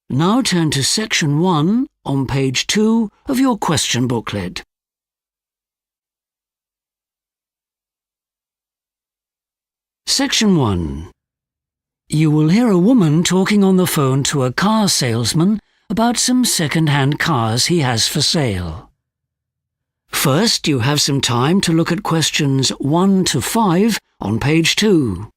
Now turn to Section 1 on page 2 of your question booklet. Section 1. You will hear a woman talking on the phone to a car salesman about some second-hand cars he has for sale. First, you have some time to look at questions 1 to 5 on page 2.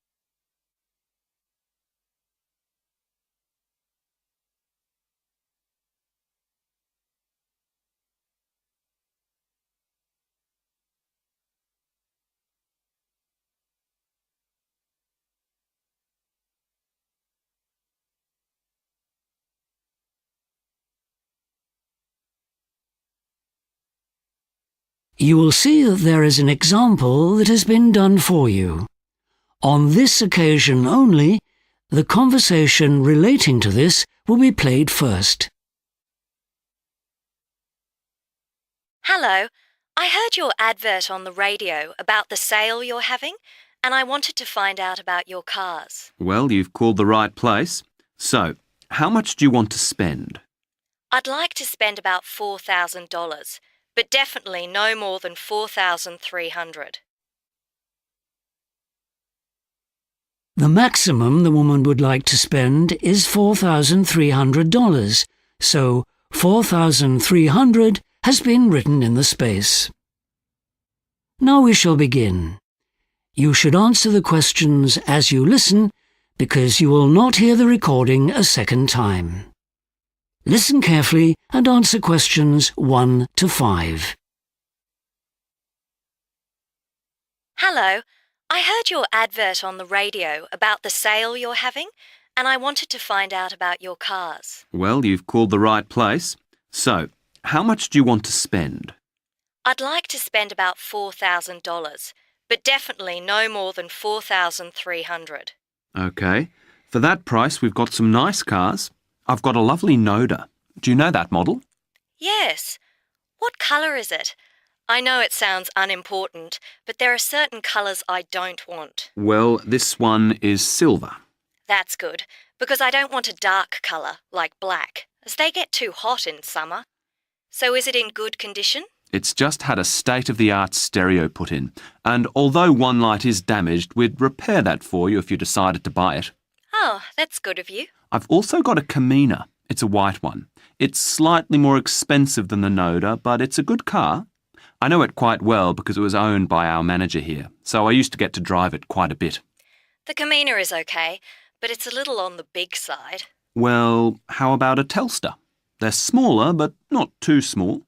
You will see that there is an example that has been done for you. On this occasion only, the conversation relating to this will be played first. Hello, I heard your advert on the radio about the sale you're having, and I wanted to find out about your cars. Well, you've called the right place. So, how much do you want to spend? I'd like to spend about $4,000, but definitely no more than $4,300. The maximum the woman would like to spend is $4,300, so $4,300 has been written in the space. Now we shall begin. You should answer the questions as you listen, because you will not hear the recording a second time. Listen carefully and answer questions 1 to 5. Hello, I heard your advert on the radio about the sale you're having, and I wanted to find out about your cars. Well, you've called the right place. So, how much do you want to spend? I'd like to spend about $4,000, but definitely no more than $4,300. OK. For that price, we've got some nice cars. I've got a lovely Noda. Do you know that model? Yes. What colour is it? I know it sounds unimportant, but there are certain colours I don't want. Well, this one is silver. That's good, because I don't want a dark colour, like black, as they get too hot in summer. So is it in good condition? It's just had a state-of-the-art stereo put in, and although one light is damaged, we'd repair that for you if you decided to buy it. Oh, that's good of you. I've also got a Camina. It's a white one. It's slightly more expensive than the Noda, but it's a good car. I know it quite well because it was owned by our manager here, so I used to get to drive it quite a bit. The Camina is okay, but it's a little on the big side. Well, how about a Telstar? They're smaller, but not too small.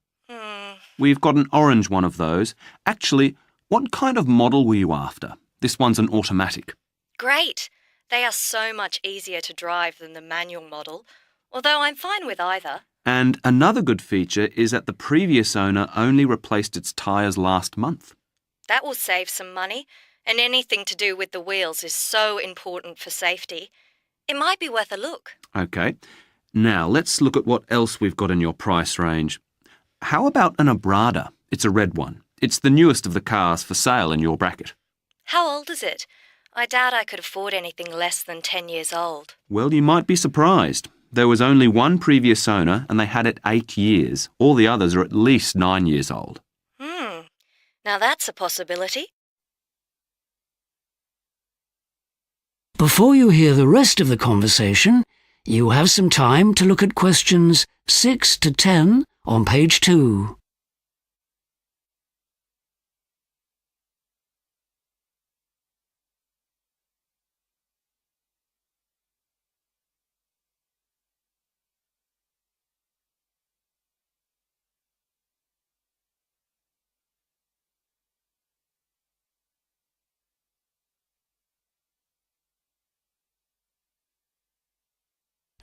We've got an orange one of those. Actually, what kind of model were you after? This one's an automatic. Great. They are so much easier to drive than the manual model, although I'm fine with either. And another good feature is that the previous owner only replaced its tyres last month. That will save some money, and anything to do with the wheels is so important for safety. It might be worth a look. OK. Now, let's look at what else we've got in your price range. How about an Abrada? It's a red one. It's the newest of the cars for sale in your bracket. How old is it? I doubt I could afford anything less than 10 years old. Well, you might be surprised. There was only one previous owner and they had it 8 years. All the others are at least 9 years old. Now that's a possibility. Before you hear the rest of the conversation, you have some time to look at questions 6 to 10 on page 2.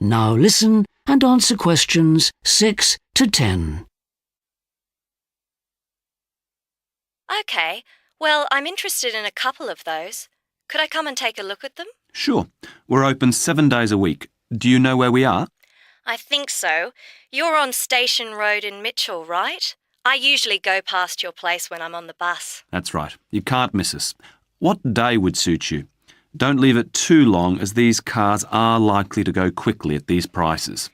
Now listen and answer questions 6 to 10. OK, well, I'm interested in a couple of those. Could I come and take a look at them? Sure. We're open 7 days a week. Do you know where we are? I think so. You're on Station Road in Mitchell, right? I usually go past your place when I'm on the bus. That's right. You can't miss us. What day would suit you? Don't leave it too long as these cars are likely to go quickly at these prices.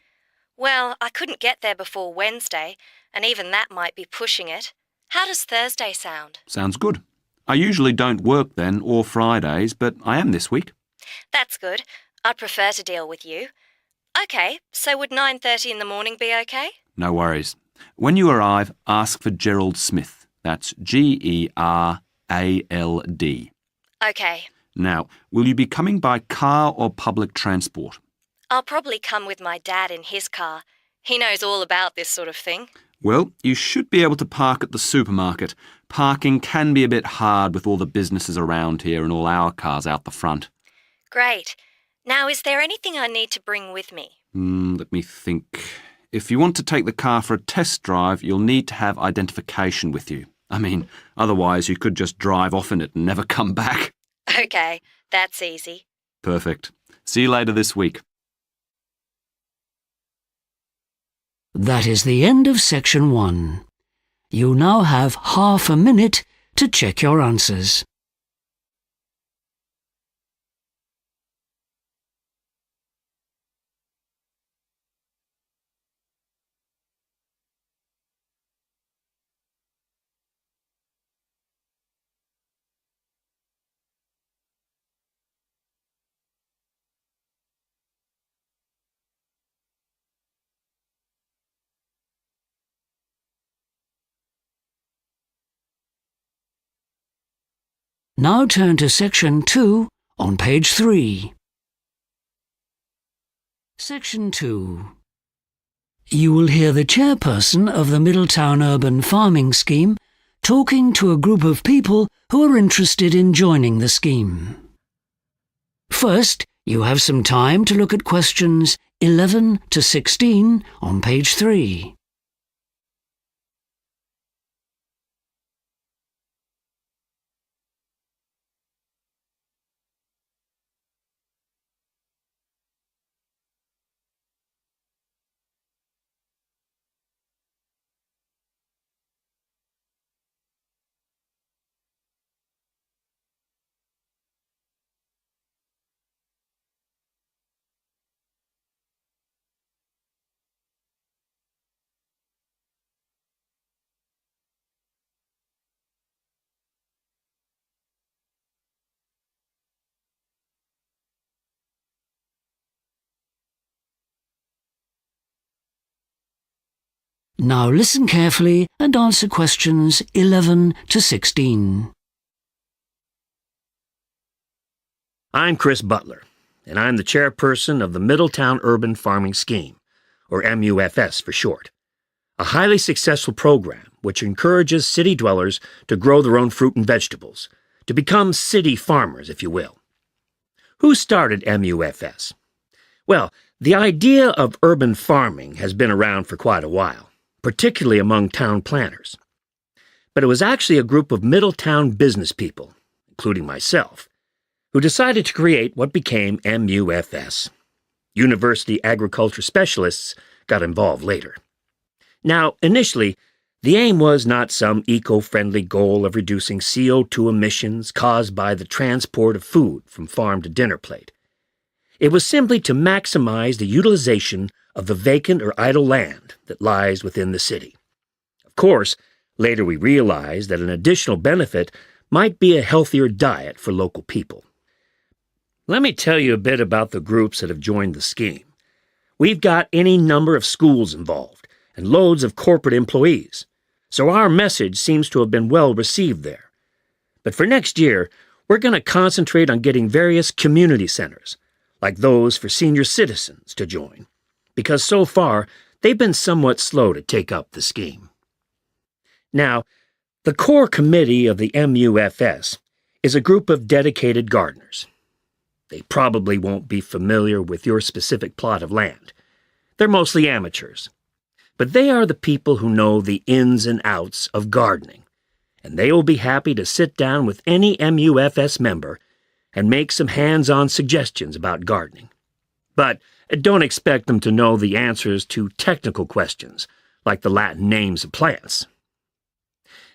Well, I couldn't get there before Wednesday, and even that might be pushing it. How does Thursday sound? Sounds good. I usually don't work then or Fridays, but I am this week. That's good. I'd prefer to deal with you. OK, so would 9:30 in the morning be OK? No worries. When you arrive, ask for Gerald Smith. That's Gerald. OK. Now, will you be coming by car or public transport? I'll probably come with my dad in his car. He knows all about this sort of thing. Well, you should be able to park at the supermarket. Parking can be a bit hard with all the businesses around here and all our cars out the front. Great. Now, is there anything I need to bring with me? Let me think. If you want to take the car for a test drive, you'll need to have identification with you. I mean, otherwise you could just drive off in it and never come back. OK, that's easy. Perfect. See you later this week. That is the end of section 1. You now have half a minute to check your answers. Now turn to section 2 on page 3. Section 2. You will hear the chairperson of the Middletown Urban Farming Scheme talking to a group of people who are interested in joining the scheme. First, you have some time to look at questions 11 to 16 on page 3. Now listen carefully and answer questions 11 to 16. I'm Chris Butler, and I'm the chairperson of the Middletown Urban Farming Scheme, or MUFS for short, a highly successful program which encourages city dwellers to grow their own fruit and vegetables, to become city farmers, if you will. Who started MUFS? Well, the idea of urban farming has been around for quite a while, particularly among town planners. But it was actually a group of Middletown business people, including myself, who decided to create what became MUFS. University agriculture specialists got involved later. Now, initially, the aim was not some eco-friendly goal of reducing CO2 emissions caused by the transport of food from farm to dinner plate. It was simply to maximize the utilization of the vacant or idle land that lies within the city. Of course, later we realized that an additional benefit might be a healthier diet for local people. Let me tell you a bit about the groups that have joined the scheme. We've got any number of schools involved and loads of corporate employees, so our message seems to have been well received there. But for next year, we're going to concentrate on getting various community centers, like those for senior citizens, to join, because so far they've been somewhat slow to take up the scheme. Now, the core committee of the MUFS is a group of dedicated gardeners. They probably won't be familiar with your specific plot of land. They're mostly amateurs. But they are the people who know the ins and outs of gardening, and they will be happy to sit down with any MUFS member and make some hands-on suggestions about gardening. But don't expect them to know the answers to technical questions, like the Latin names of plants.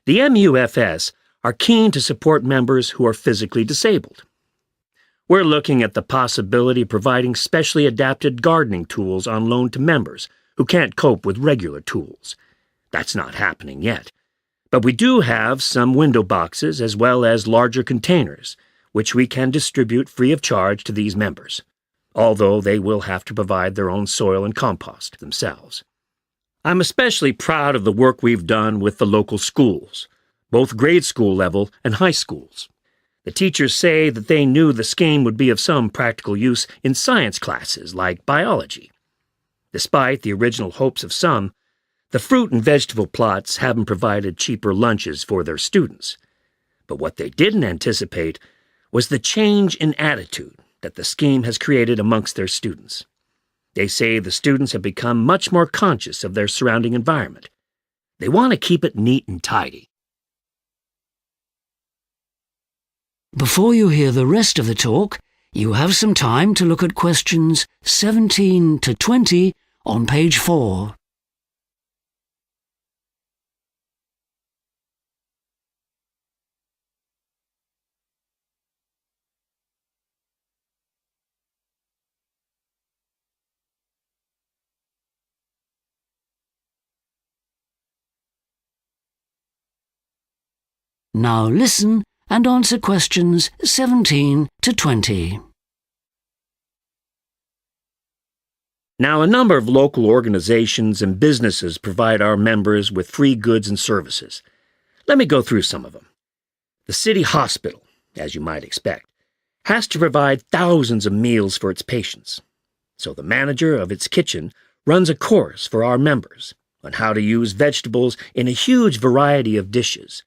The MUFS are keen to support members who are physically disabled. We're looking at the possibility of providing specially adapted gardening tools on loan to members who can't cope with regular tools. That's not happening yet. But we do have some window boxes as well as larger containers, which we can distribute free of charge to these members, although they will have to provide their own soil and compost themselves. I'm especially proud of the work we've done with the local schools, both grade school level and high schools. The teachers say that they knew the scheme would be of some practical use in science classes like biology. Despite the original hopes of some, the fruit and vegetable plots haven't provided cheaper lunches for their students. But what they didn't anticipate was the change in attitude that the scheme has created amongst their students. They say the students have become much more conscious of their surrounding environment. They want to keep it neat and tidy. Before you hear the rest of the talk, you have some time to look at questions 17 to 20 on page 4. Now listen and answer questions 17 to 20. Now, a number of local organizations and businesses provide our members with free goods and services. Let me go through some of them. The city hospital, as you might expect, has to provide thousands of meals for its patients. So the manager of its kitchen runs a course for our members on how to use vegetables in a huge variety of dishes.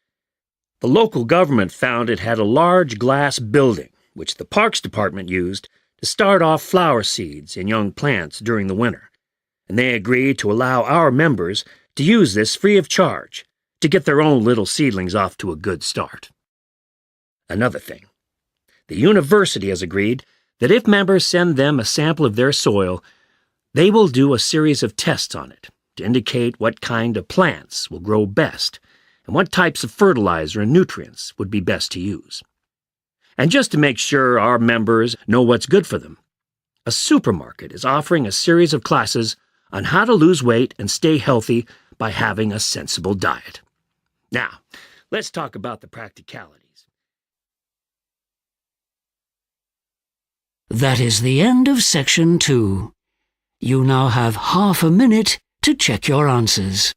The local government found it had a large glass building, which the Parks Department used to start off flower seeds and young plants during the winter, and they agreed to allow our members to use this free of charge to get their own little seedlings off to a good start. Another thing, the university has agreed that if members send them a sample of their soil, they will do a series of tests on it to indicate what kind of plants will grow best and what types of fertilizer and nutrients would be best to use. And just to make sure our members know what's good for them, a supermarket is offering a series of classes on how to lose weight and stay healthy by having a sensible diet. Now, let's talk about the practicalities. That is the end of section 2. You now have half a minute to check your answers.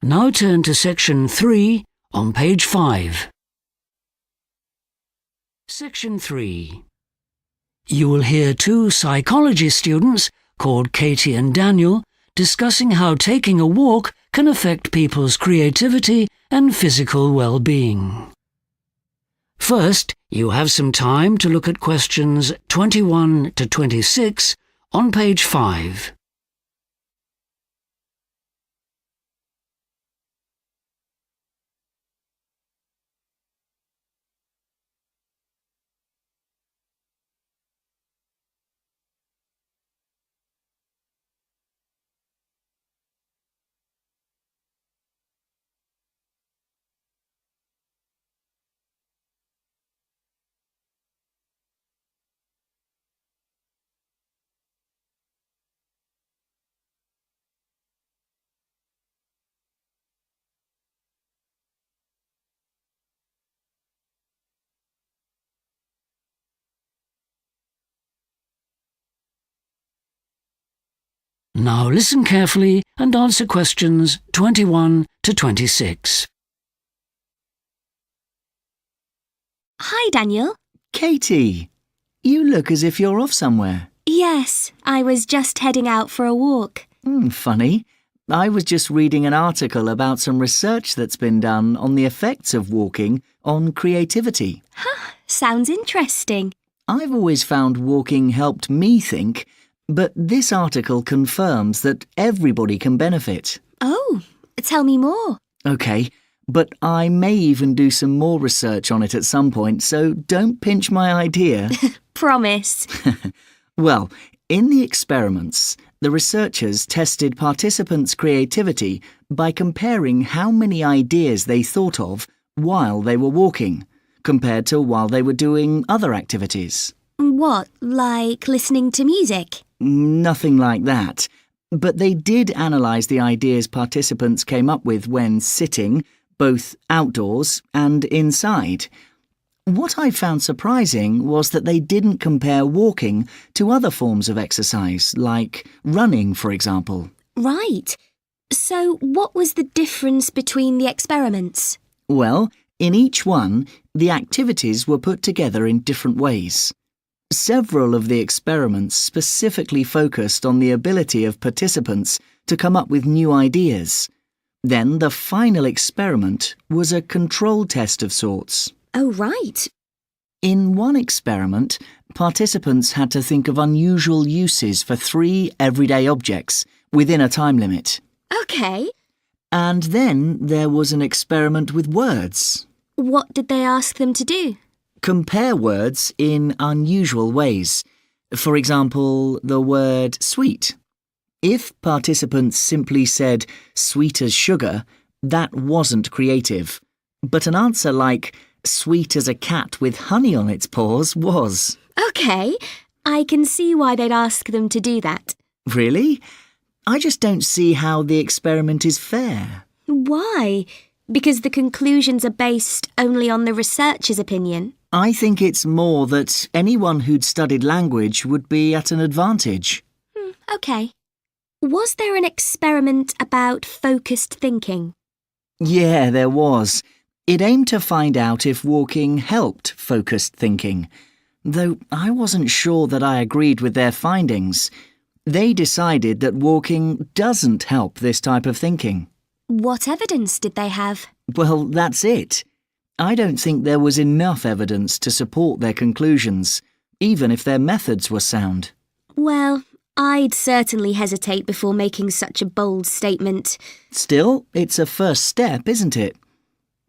Now turn to section 3 on page 5. Section 3. You will hear two psychology students called Katie and Daniel discussing how taking a walk can affect people's creativity and physical well-being. First, you have some time to look at questions 21 to 26 on page 5. Now listen carefully and answer questions 21 to 26. Hi, Daniel. Katie, you look as if you're off somewhere. Yes, I was just heading out for a walk. Funny. I was just reading an article about some research that's been done on the effects of walking on creativity. Sounds interesting. I've always found walking helped me think, But this article confirms that everybody can benefit. Oh, tell me more. OK, but I may even do some more research on it at some point, so don't pinch my idea. Promise. Well, in the experiments, the researchers tested participants' creativity by comparing how many ideas they thought of while they were walking, compared to while they were doing other activities. What, like listening to music? Nothing like that. But they did analyse the ideas participants came up with when sitting, both outdoors and inside. What I found surprising was that they didn't compare walking to other forms of exercise, like running, for example. Right. So what was the difference between the experiments? Well, in each one, the activities were put together in different ways. Several of the experiments specifically focused on the ability of participants to come up with new ideas. Then the final experiment was a control test of sorts. Oh, right. In one experiment, participants had to think of unusual uses for 3 everyday objects within a time limit. OK. And then there was an experiment with words. What did they ask them to do? Compare words in unusual ways. For example, the word sweet. If participants simply said sweet as sugar, that wasn't creative. But an answer like sweet as a cat with honey on its paws was. OK. I can see why they'd ask them to do that. Really? I just don't see how the experiment is fair. Why? Because the conclusions are based only on the researcher's opinion? I think it's more that anyone who'd studied language would be at an advantage. OK. Was there an experiment about focused thinking? Yeah, there was. It aimed to find out if walking helped focused thinking, though I wasn't sure that I agreed with their findings. They decided that walking doesn't help this type of thinking. What evidence did they have? Well, that's it. I don't think there was enough evidence to support their conclusions, even if their methods were sound. Well, I'd certainly hesitate before making such a bold statement. Still, it's a first step, isn't it?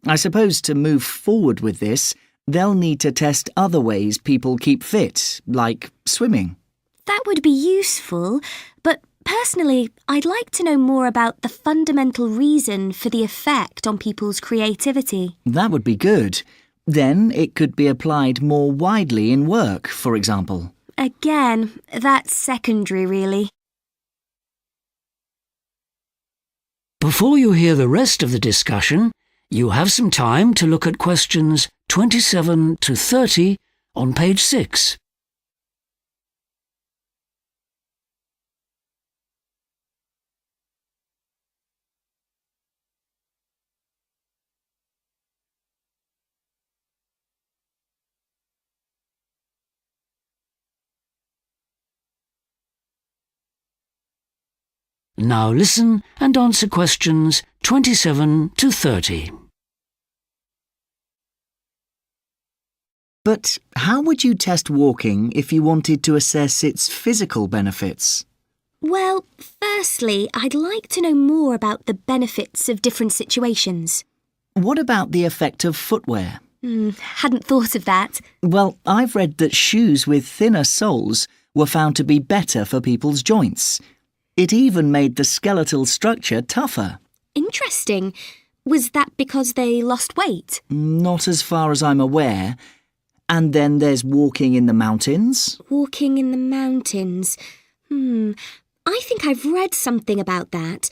I suppose to move forward with this, they'll need to test other ways people keep fit, like swimming. That would be useful, but personally, I'd like to know more about the fundamental reason for the effect on people's creativity. That would be good. Then it could be applied more widely in work, for example. Again, that's secondary, really. Before you hear the rest of the discussion, you have some time to look at questions 27 to 30 on page 6. Now listen and answer questions 27 to 30. But how would you test walking if you wanted to assess its physical benefits? Well, firstly, I'd like to know more about the benefits of different situations. What about the effect of footwear? Hadn't thought of that. Well, I've read that shoes with thinner soles were found to be better for people's joints. It even made the skeletal structure tougher. Interesting. Was that because they lost weight? Not as far as I'm aware. And then there's walking in the mountains. Walking in the mountains. I think I've read something about that.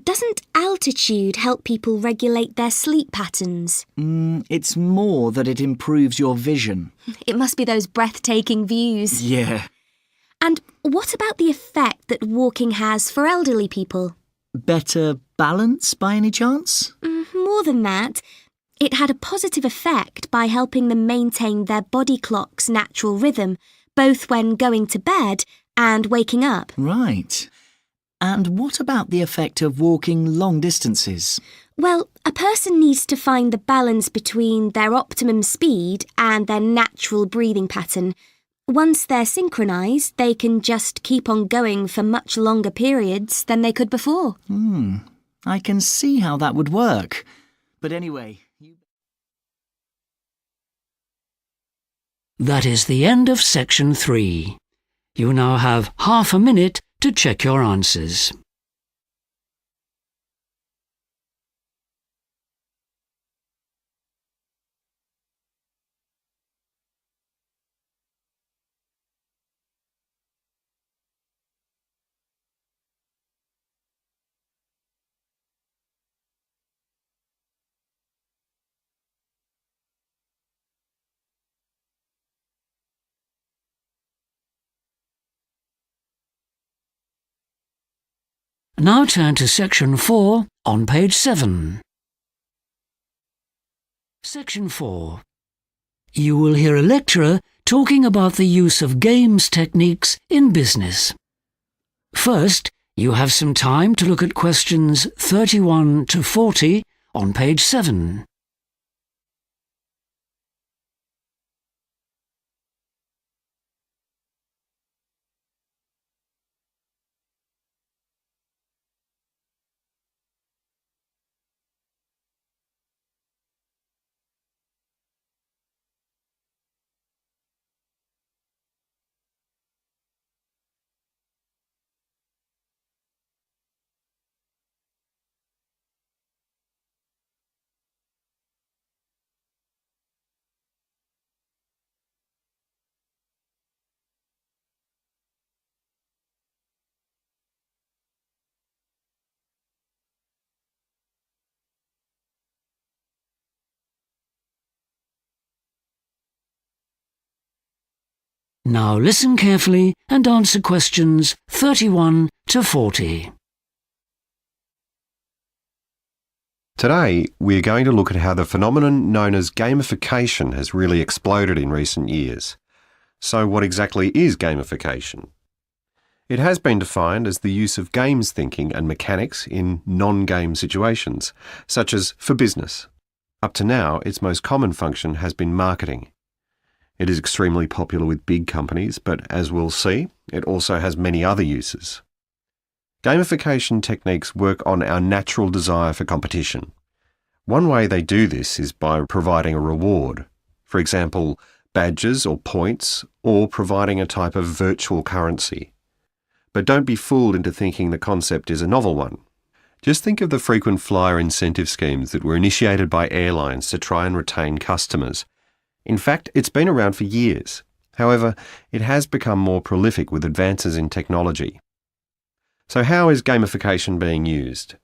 Doesn't altitude help people regulate their sleep patterns? It's more that it improves your vision. It must be those breathtaking views. Yeah. And what about the effect that walking has for elderly people? Better balance by any chance? More than that. It had a positive effect by helping them maintain their body clock's natural rhythm, both when going to bed and waking up. Right. And what about the effect of walking long distances? Well, a person needs to find the balance between their optimum speed and their natural breathing pattern. Once they're synchronised, they can just keep on going for much longer periods than they could before. I can see how that would work. But anyway... That is the end of section 3. You now have half a minute to check your answers. Now turn to section 4 on page 7. Section 4. You will hear a lecturer talking about the use of games techniques in business. First, you have some time to look at questions 31 to 40 on page 7. Now listen carefully and answer questions 31 to 40. Today, we are going to look at how the phenomenon known as gamification has really exploded in recent years. So what exactly is gamification? It has been defined as the use of games thinking and mechanics in non-game situations, such as for business. Up to now, its most common function has been marketing. It is extremely popular with big companies, but as we'll see, it also has many other uses. Gamification techniques work on our natural desire for competition. One way they do this is by providing a reward, for example, badges or points, or providing a type of virtual currency. But don't be fooled into thinking the concept is a novel one. Just think of the frequent flyer incentive schemes that were initiated by airlines to try and retain customers. In fact, it's been around for years. However, it has become more prolific with advances in technology. So how is gamification being used?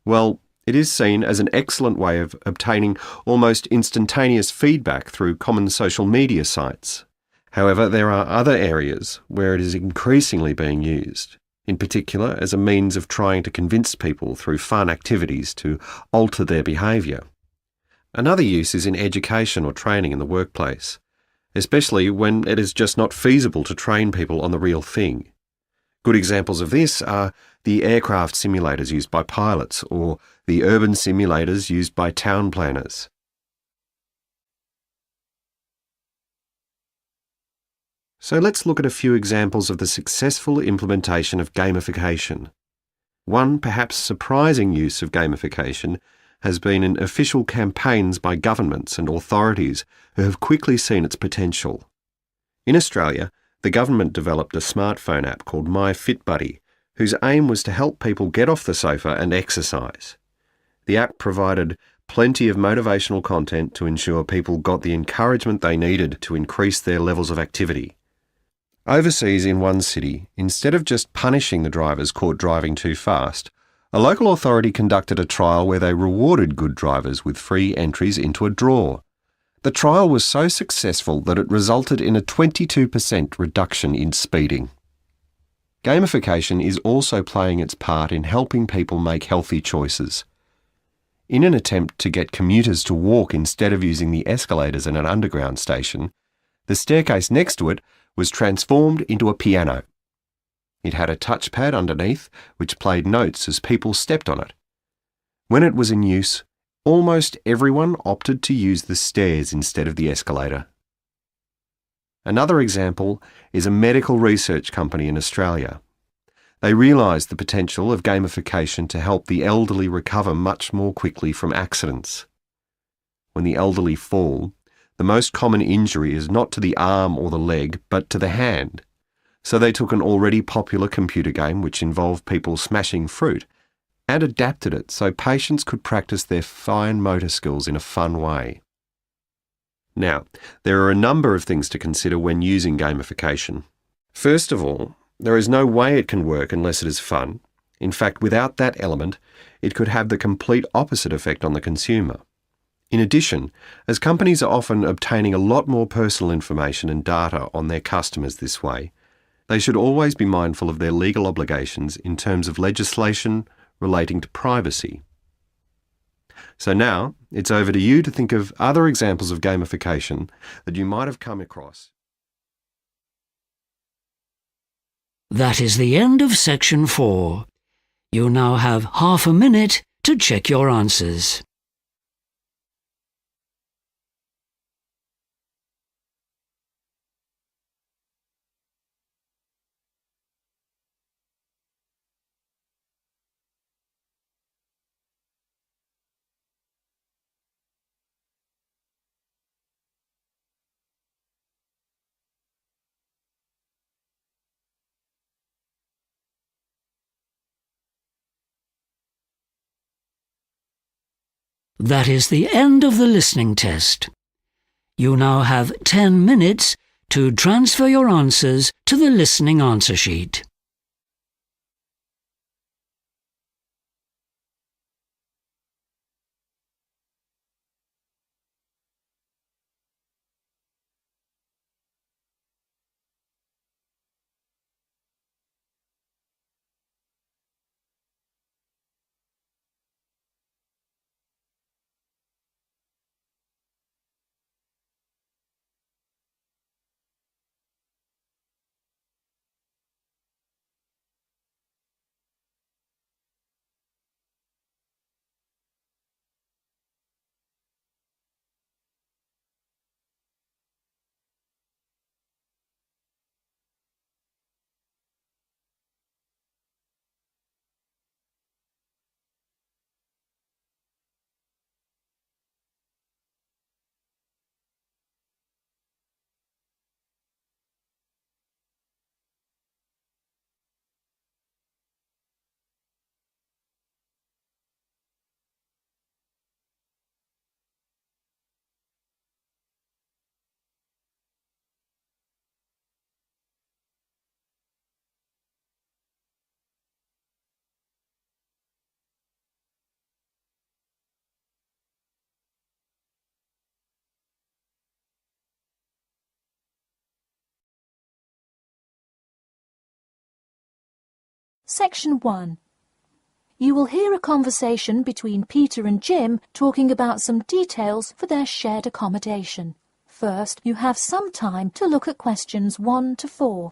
Well, it is seen as an excellent way of obtaining almost instantaneous feedback through common social media sites. However, there are other areas where it is increasingly being used, in particular as a means of trying to convince people through fun activities to alter their behaviour. Another use is in education or training in the workplace, especially when it is just not feasible to train people on the real thing. Good examples of this are the aircraft simulators used by pilots or the urban simulators used by town planners. So let's look at a few examples of the successful implementation of gamification. One perhaps surprising use of gamification has been in official campaigns by governments and authorities who have quickly seen its potential. In Australia, the government developed a smartphone app called My Fit Buddy, whose aim was to help people get off the sofa and exercise. The app provided plenty of motivational content to ensure people got the encouragement they needed to increase their levels of activity. Overseas in one city, instead of just punishing the drivers caught driving too fast, a local authority conducted a trial where they rewarded good drivers with free entries into a draw. The trial was so successful that it resulted in a 22% reduction in speeding. Gamification is also playing its part in helping people make healthy choices. In an attempt to get commuters to walk instead of using the escalators in an underground station, the staircase next to it was transformed into a piano. It had a touchpad underneath which played notes as people stepped on it. When it was in use, almost everyone opted to use the stairs instead of the escalator. Another example is a medical research company in Australia. They realised the potential of gamification to help the elderly recover much more quickly from accidents. When the elderly fall, the most common injury is not to the arm or the leg, but to the hand. So they took an already popular computer game which involved people smashing fruit and adapted it so patients could practice their fine motor skills in a fun way. Now, there are a number of things to consider when using gamification. First of all, there is no way it can work unless it is fun. In fact, without that element, it could have the complete opposite effect on the consumer. In addition, as companies are often obtaining a lot more personal information and data on their customers this way, they should always be mindful of their legal obligations in terms of legislation relating to privacy. So now, it's over to you to think of other examples of gamification that you might have come across. That is the end of section 4. You now have half a minute to check your answers. That is the end of the listening test. You now have 10 minutes to transfer your answers to the listening answer sheet. Section 1. You will hear a conversation between Peter and Jim talking about some details for their shared accommodation. First, you have some time to look at questions 1 to 4.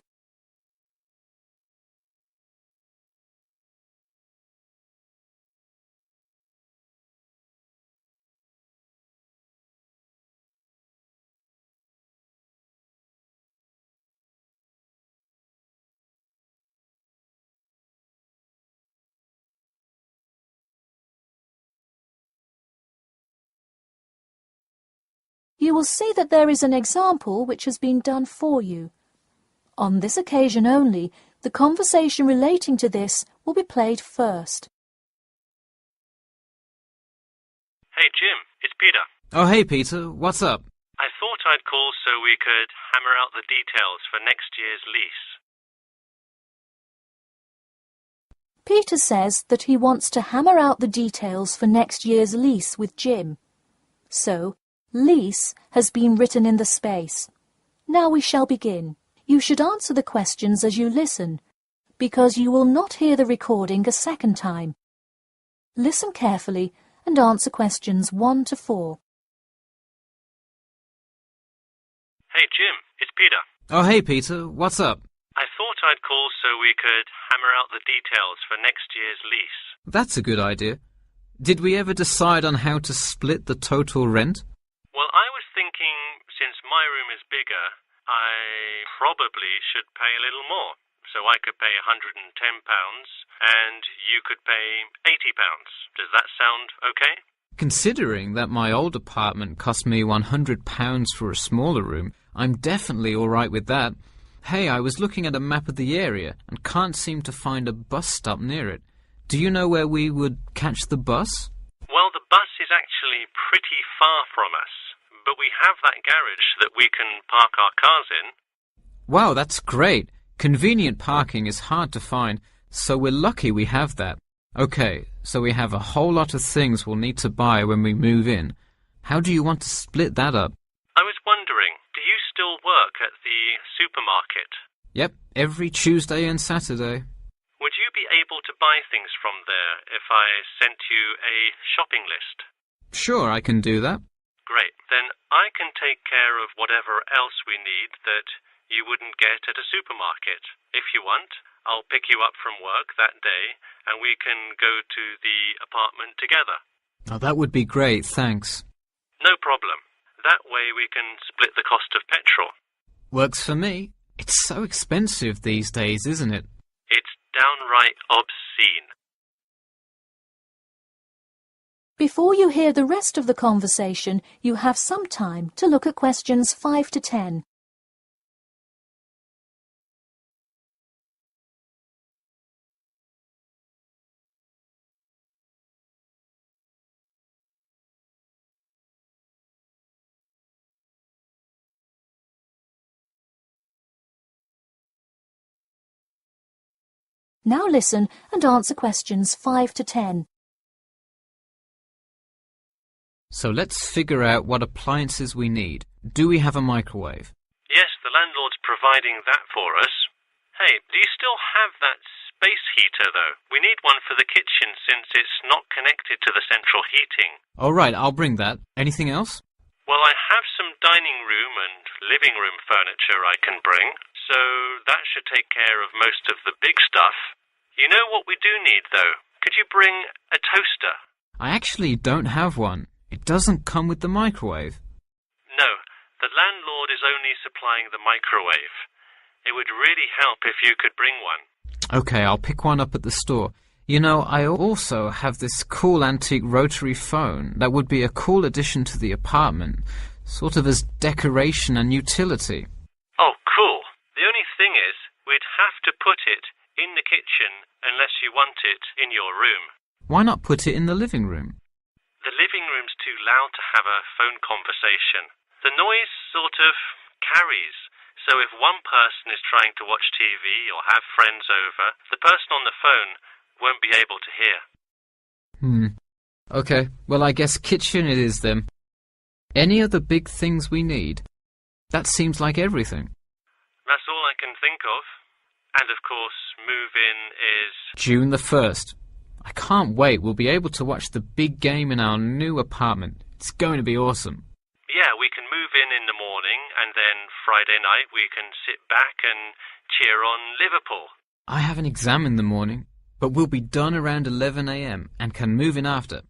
You will see that there is an example which has been done for you. On this occasion only, the conversation relating to this will be played first. Hey Jim, it's Peter. Oh hey Peter, what's up? I thought I'd call so we could hammer out the details for next year's lease. Peter says that he wants to hammer out the details for next year's lease with Jim. So, lease has been written in the space. Now we shall begin. You should answer the questions as you listen, because you will not hear the recording a second time. Listen carefully and answer questions 1 to 4. Hey Jim, it's Peter. Oh hey Peter, what's up? I thought I'd call so we could hammer out the details for next year's lease. That's a good idea. Did we ever decide on how to split the total rent? Well, I was thinking, since my room is bigger, I probably should pay a little more. So I could pay £110 and you could pay £80. Does that sound okay? Considering that my old apartment cost me £100 for a smaller room, I'm definitely all right with that. Hey, I was looking at a map of the area and can't seem to find a bus stop near it. Do you know where we would catch the bus? Well, the bus is actually pretty far from us, but we have that garage that we can park our cars in. Wow, that's great. Convenient parking is hard to find, so we're lucky we have that. Okay, so we have a whole lot of things we'll need to buy when we move in. How do you want to split that up? I was wondering, do you still work at the supermarket? Yep, every Tuesday and Saturday. Would you be able to buy things from there if I sent you a shopping list? Sure, I can do that. Great. Then I can take care of whatever else we need that you wouldn't get at a supermarket. If you want, I'll pick you up from work that day and we can go to the apartment together. Oh, that would be great, thanks. No problem. That way we can split the cost of petrol. Works for me. It's so expensive these days, isn't it? It's downright obscene. Before you hear the rest of the conversation, you have some time to look at questions 5 to 10. Now listen and answer questions 5 to 10. So let's figure out what appliances we need. Do we have a microwave? Yes, the landlord's providing that for us. Hey, do you still have that space heater, though? We need one for the kitchen since it's not connected to the central heating. All right, I'll bring that. Anything else? Well, I have some dining room and living room furniture I can bring, so that should take care of most of the big stuff. You know what we do need, though? Could you bring a toaster? I actually don't have one. It doesn't come with the microwave. No, the landlord is only supplying the microwave. It would really help if you could bring one. Okay, I'll pick one up at the store. You know, I also have this cool antique rotary phone that would be a cool addition to the apartment, sort of as decoration and utility. Oh, cool. The only thing is, we'd have to put it in the kitchen unless you want it in your room. Why not put it in the living room? The living room's too loud to have a phone conversation. The noise sort of carries, so if one person is trying to watch TV or have friends over, the person on the phone won't be able to hear. Okay, well I guess kitchen it is then. Any other big things we need? That seems like everything. That's all I can think of. And of course, move-in is June the 1st. I can't wait. We'll be able to watch the big game in our new apartment. It's going to be awesome. Yeah, we can move in the morning and then Friday night we can sit back and cheer on Liverpool. I have an exam in the morning, but we'll be done around 11 a.m. and can move in after.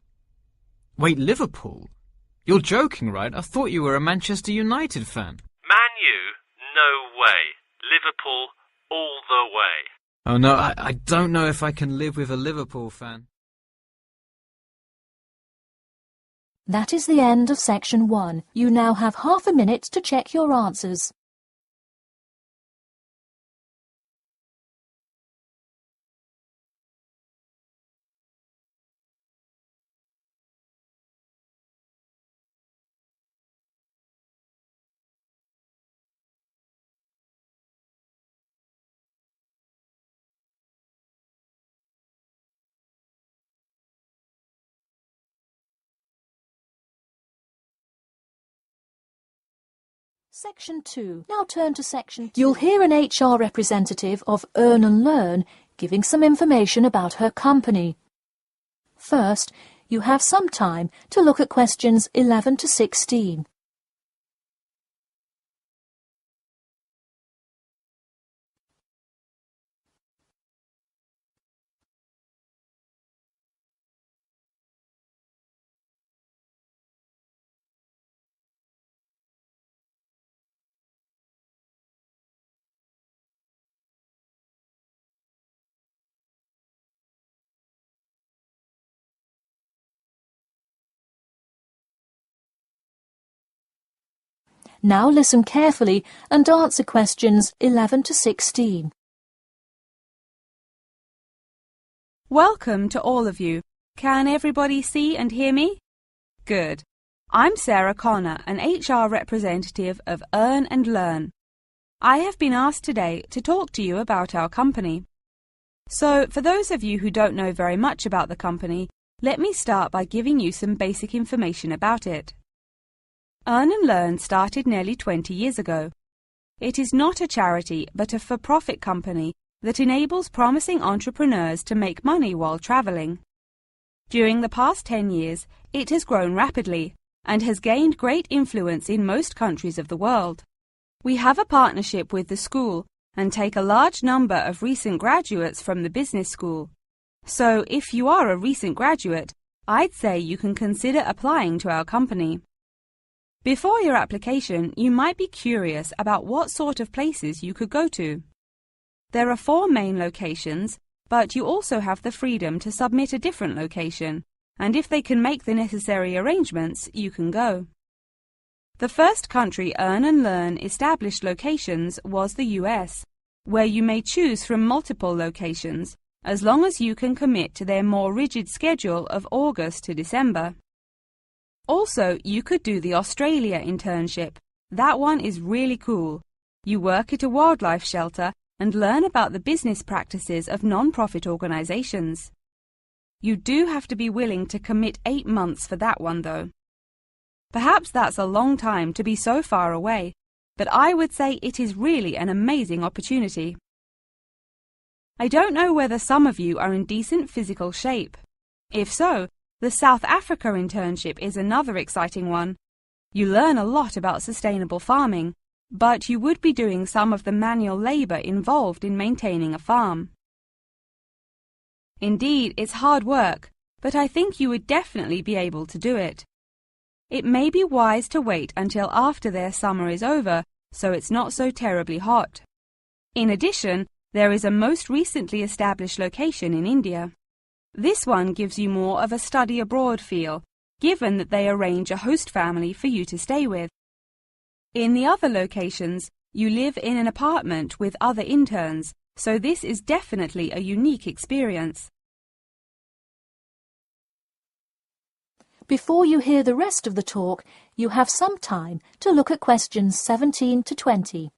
Wait, Liverpool? You're joking, right? I thought you were a Manchester United fan. Man U? No way. Liverpool all the way. Oh no, I don't know if I can live with a Liverpool fan. That is the end of section 1. You now have half a minute to check your answers. Section 2. Now turn to Section 2. You'll hear an HR representative of Earn and Learn giving some information about her company. First, you have some time to look at questions 11 to 16. Now listen carefully and answer questions 11 to 16. Welcome to all of you. Can everybody see and hear me? Good. I'm Sarah Connor, an HR representative of Earn and Learn. I have been asked today to talk to you about our company. So, for those of you who don't know very much about the company, let me start by giving you some basic information about it. Earn and Learn started nearly 20 years ago. It is not a charity, but a for-profit company that enables promising entrepreneurs to make money while traveling. During the past 10 years, it has grown rapidly and has gained great influence in most countries of the world. We have a partnership with the school and take a large number of recent graduates from the business school. So, if you are a recent graduate, I'd say you can consider applying to our company. Before your application, you might be curious about what sort of places you could go to. There are 4 main locations, but you also have the freedom to submit a different location, and if they can make the necessary arrangements, you can go. The first country Earn and Learn established locations was the US, where you may choose from multiple locations, as long as you can commit to their more rigid schedule of August to December. Also, you could do the Australia internship. That one is really cool. You work at a wildlife shelter and learn about the business practices of non-profit organizations. You do have to be willing to commit 8 months for that one, though. Perhaps that's a long time to be so far away, but I would say it is really an amazing opportunity. I don't know whether some of you are in decent physical shape. If so, the South Africa internship is another exciting one. You learn a lot about sustainable farming, but you would be doing some of the manual labor involved in maintaining a farm. Indeed, it's hard work, but I think you would definitely be able to do it. It may be wise to wait until after their summer is over, so it's not so terribly hot. In addition, there is a most recently established location in India. This one gives you more of a study abroad feel, given that they arrange a host family for you to stay with. In the other locations, you live in an apartment with other interns, so this is definitely a unique experience. Before you hear the rest of the talk, you have some time to look at questions 17 to 20.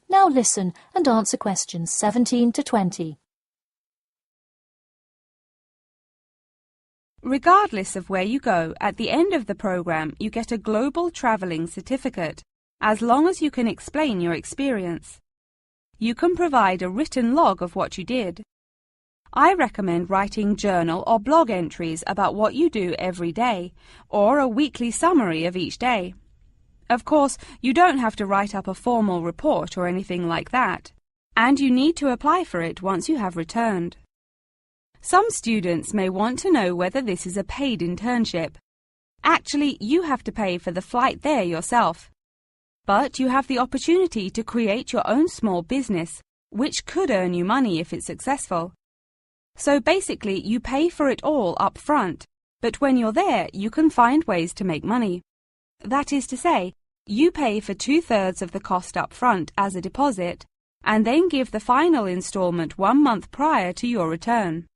Now listen and answer questions 17 to 20. Regardless of where you go, at the end of the program you get a global traveling certificate, as long as you can explain your experience. You can provide a written log of what you did. I recommend writing journal or blog entries about what you do every day, or a weekly summary of each day. Of course, you don't have to write up a formal report or anything like that, and you need to apply for it once you have returned. Some students may want to know whether this is a paid internship. Actually, you have to pay for the flight there yourself. But you have the opportunity to create your own small business, which could earn you money if it's successful. So basically, you pay for it all up front, but when you're there, you can find ways to make money. That is to say, you pay for 2/3 of the cost up front as a deposit, and then give the final installment 1 month prior to your return.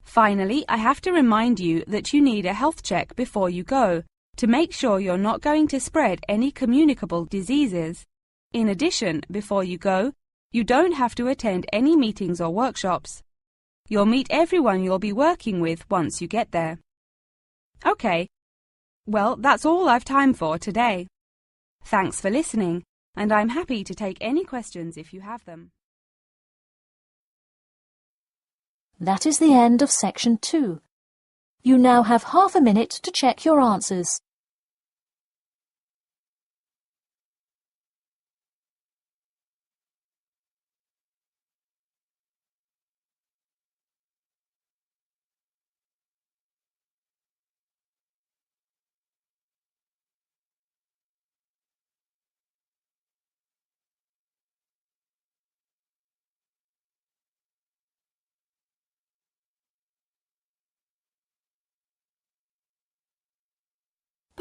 Finally, I have to remind you that you need a health check before you go, to make sure you're not going to spread any communicable diseases. In addition, before you go, you don't have to attend any meetings or workshops. You'll meet everyone you'll be working with once you get there. Okay. Well, that's all I've time for today. Thanks for listening, and I'm happy to take any questions if you have them. That is the end of section 2. You now have half a minute to check your answers.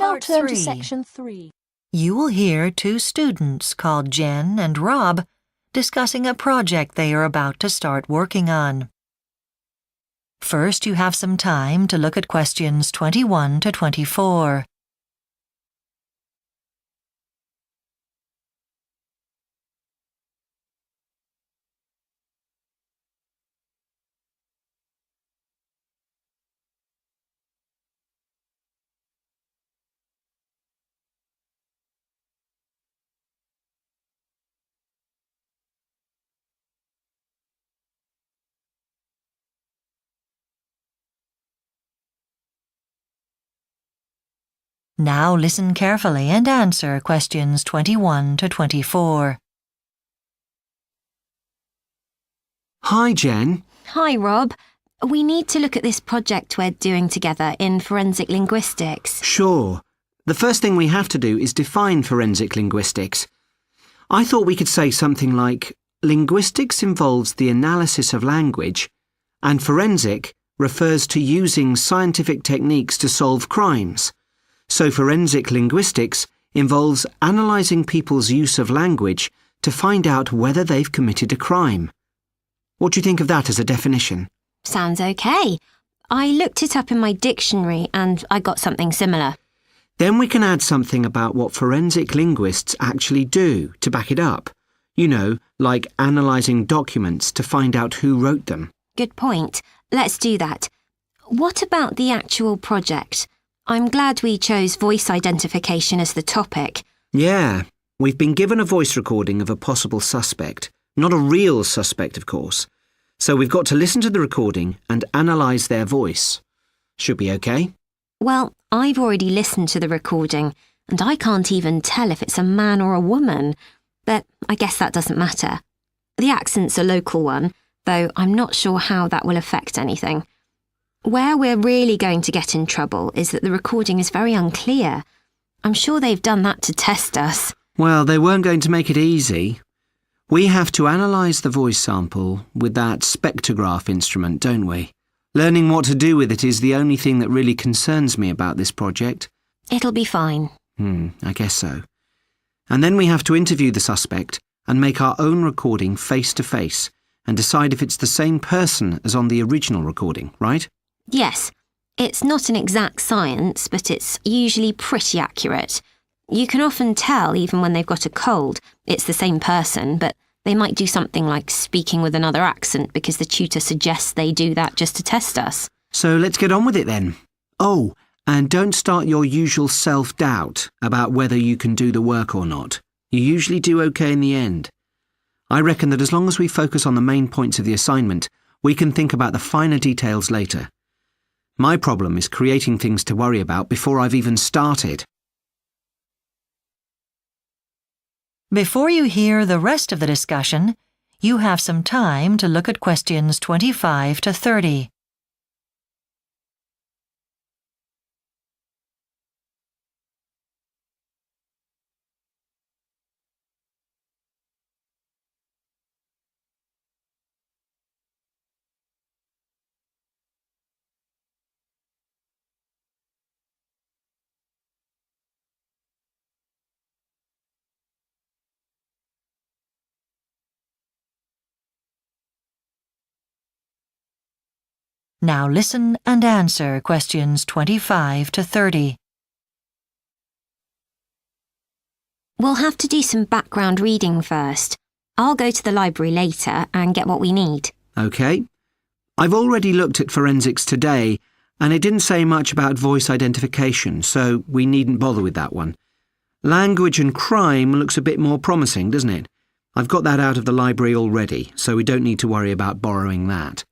Now Part turn to 3. section 3. You will hear two students called Jen and Rob discussing a project they are about to start working on. First, you have some time to look at questions 21 to 24. Now listen carefully and answer questions 21 to 24. Hi, Jen. Hi, Rob. We need to look at this project we're doing together in forensic linguistics. Sure. The first thing we have to do is define forensic linguistics. I thought we could say something like, linguistics involves the analysis of language, and forensic refers to using scientific techniques to solve crimes. So forensic linguistics involves analysing people's use of language to find out whether they've committed a crime. What do you think of that as a definition? Sounds okay. I looked it up in my dictionary and I got something similar. Then we can add something about what forensic linguists actually do to back it up. You know, like analysing documents to find out who wrote them. Good point. Let's do that. What about the actual project? I'm glad we chose voice identification as the topic. Yeah, we've been given a voice recording of a possible suspect. Not a real suspect, of course. So we've got to listen to the recording and analyse their voice. Should be okay? Well, I've already listened to the recording and I can't even tell if it's a man or a woman. But I guess that doesn't matter. The accent's a local one, though I'm not sure how that will affect anything. Where we're really going to get in trouble is that the recording is very unclear. I'm sure they've done that to test us. Well, they weren't going to make it easy. We have to analyse the voice sample with that spectrograph instrument, don't we? Learning what to do with it is the only thing that really concerns me about this project. It'll be fine. I guess so. And then we have to interview the suspect and make our own recording face to face and decide if it's the same person as on the original recording, right? Yes. It's not an exact science, but it's usually pretty accurate. You can often tell, even when they've got a cold, it's the same person, but they might do something like speaking with another accent because the tutor suggests they do that just to test us. So let's get on with it then. Oh, and don't start your usual self-doubt about whether you can do the work or not. You usually do okay in the end. I reckon that as long as we focus on the main points of the assignment, we can think about the finer details later. My problem is creating things to worry about before I've even started. Before you hear the rest of the discussion, you have some time to look at questions 25 to 30. Now listen and answer questions 25 to 30. We'll have to do some background reading first. I'll go to the library later and get what we need. OK. I've already looked at forensics today, and it didn't say much about voice identification, so we needn't bother with that one. Language and crime looks a bit more promising, doesn't it? I've got that out of the library already, so we don't need to worry about borrowing that.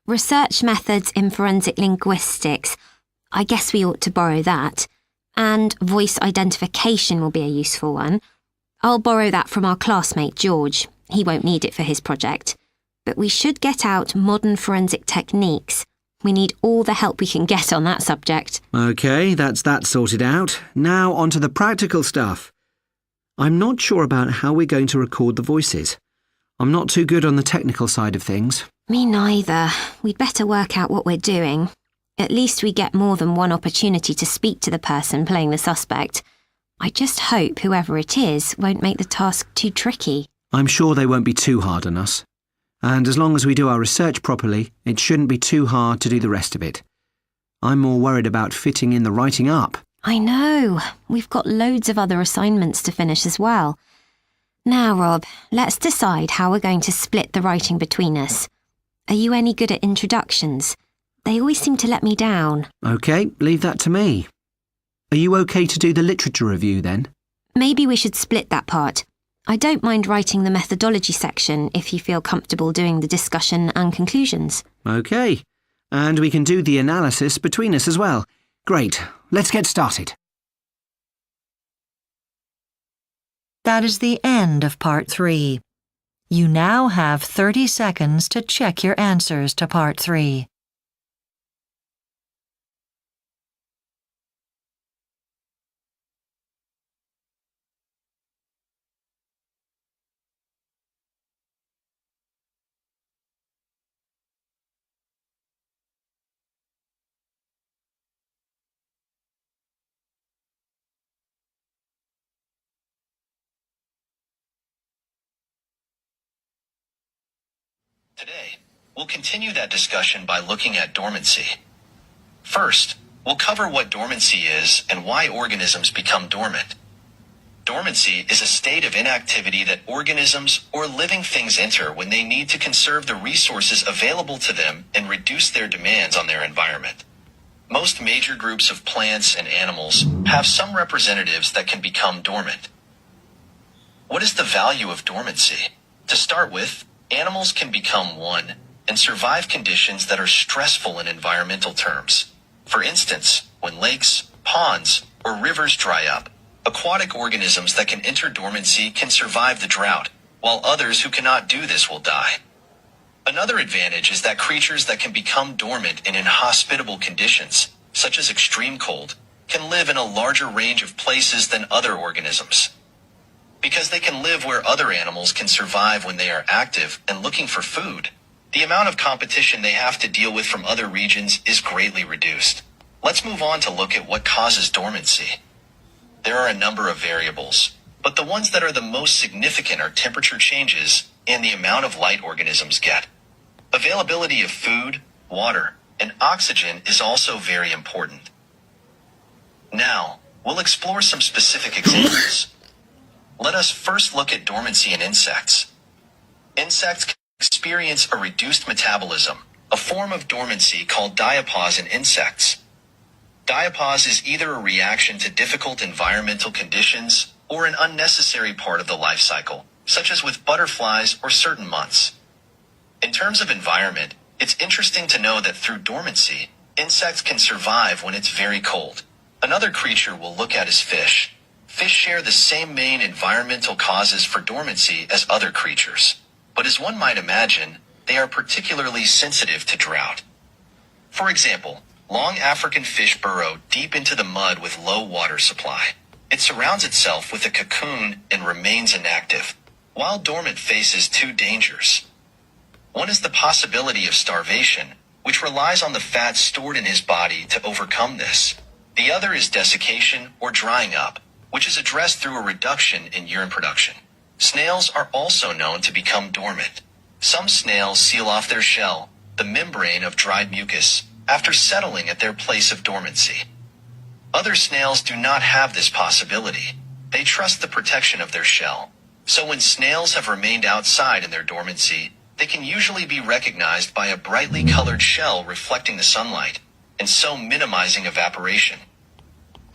Research methods in forensic linguistics. I guess we ought to borrow that. And voice identification will be a useful one. I'll borrow that from our classmate George. He won't need it for his project. But we should get out modern forensic techniques. We need all the help we can get on that subject. OK, that's that sorted out. Now on to the practical stuff. I'm not sure about how we're going to record the voices. I'm not too good on the technical side of things. Me neither. We'd better work out what we're doing. At least we get more than one opportunity to speak to the person playing the suspect. I just hope whoever it is won't make the task too tricky. I'm sure they won't be too hard on us. And as long as we do our research properly, it shouldn't be too hard to do the rest of it. I'm more worried about fitting in the writing up. I know. We've got loads of other assignments to finish as well. Now, Rob, let's decide how we're going to split the writing between us. Are you any good at introductions? They always seem to let me down. OK, leave that to me. Are you OK to do the literature review then? Maybe we should split that part. I don't mind writing the methodology section if you feel comfortable doing the discussion and conclusions. OK. And we can do the analysis between us as well. Great. Let's get started. That is the end of Part 3. You now have 30 seconds to check your answers to Part 3. Today, we'll continue that discussion by looking at dormancy. First, we'll cover what dormancy is and why organisms become dormant. Dormancy is a state of inactivity that organisms or living things enter when they need to conserve the resources available to them and reduce their demands on their environment. Most major groups of plants and animals have some representatives that can become dormant. What is the value of dormancy? To start with, animals can become one and survive conditions that are stressful in environmental terms. For instance, when lakes, ponds, or rivers dry up, aquatic organisms that can enter dormancy can survive the drought, while others who cannot do this will die. Another advantage is that creatures that can become dormant in inhospitable conditions, such as extreme cold, can live in a larger range of places than other organisms. Because they can live where other animals can survive when they are active and looking for food, the amount of competition they have to deal with from other regions is greatly reduced. Let's move on to look at what causes dormancy. There are a number of variables, but the ones that are the most significant are temperature changes and the amount of light organisms get. Availability of food, water, and oxygen is also very important. Now, we'll explore some specific examples. Let us first look at dormancy in insects. Insects can experience a reduced metabolism, a form of dormancy called diapause in insects. Diapause is either a reaction to difficult environmental conditions or an unnecessary part of the life cycle, such as with butterflies or certain months. In terms of environment, it's interesting to know that through dormancy, insects can survive when it's very cold. Another creature we'll look at is fish. Fish share the same main environmental causes for dormancy as other creatures, but as one might imagine, they are particularly sensitive to drought. For example, long African fish burrow deep into the mud with low water supply. It surrounds itself with a cocoon and remains inactive, while dormant faces two dangers. One is the possibility of starvation, which relies on the fat stored in his body to overcome this. The other is desiccation or drying up, which is addressed through a reduction in urine production. Snails are also known to become dormant. Some snails seal off their shell, the membrane of dried mucus, after settling at their place of dormancy. Other snails do not have this possibility. They trust the protection of their shell. So when snails have remained outside in their dormancy, they can usually be recognized by a brightly colored shell reflecting the sunlight, and so minimizing evaporation.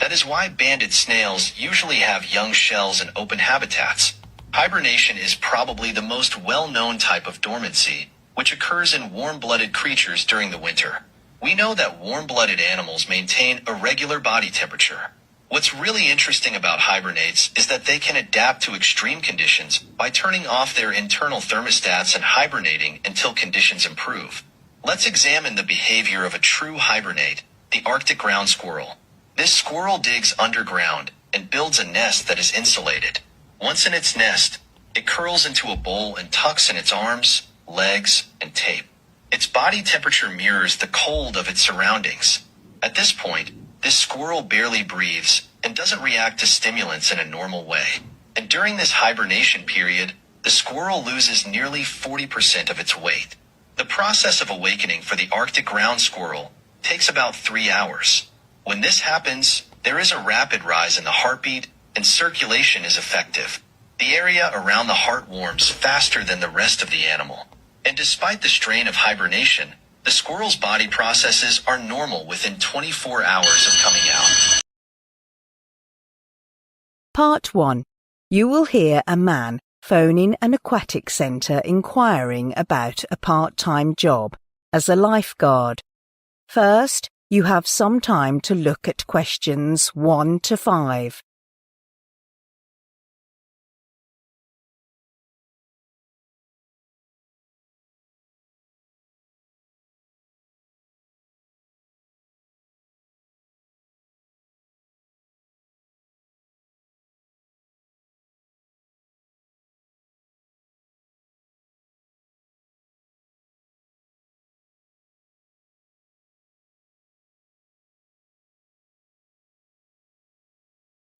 That is why banded snails usually have young shells in open habitats. Hibernation is probably the most well-known type of dormancy, which occurs in warm-blooded creatures during the winter. We know that warm-blooded animals maintain a regular body temperature. What's really interesting about hibernates is that they can adapt to extreme conditions by turning off their internal thermostats and hibernating until conditions improve. Let's examine the behavior of a true hibernate, the Arctic ground squirrel. This squirrel digs underground and builds a nest that is insulated. Once in its nest, it curls into a bowl and tucks in its arms, legs, and tape. Its body temperature mirrors the cold of its surroundings. At this point, this squirrel barely breathes and doesn't react to stimulants in a normal way. And during this hibernation period, the squirrel loses nearly 40% of its weight. The process of awakening for the Arctic ground squirrel takes about 3 hours. When this happens, there is a rapid rise in the heartbeat and circulation is effective. The area around the heart warms faster than the rest of the animal. And despite the strain of hibernation, the squirrel's body processes are normal within 24 hours of coming out. Part 1. You will hear a man phoning an aquatic centre inquiring about a part-time job as a lifeguard. First, you have some time to look at questions 1 to 5.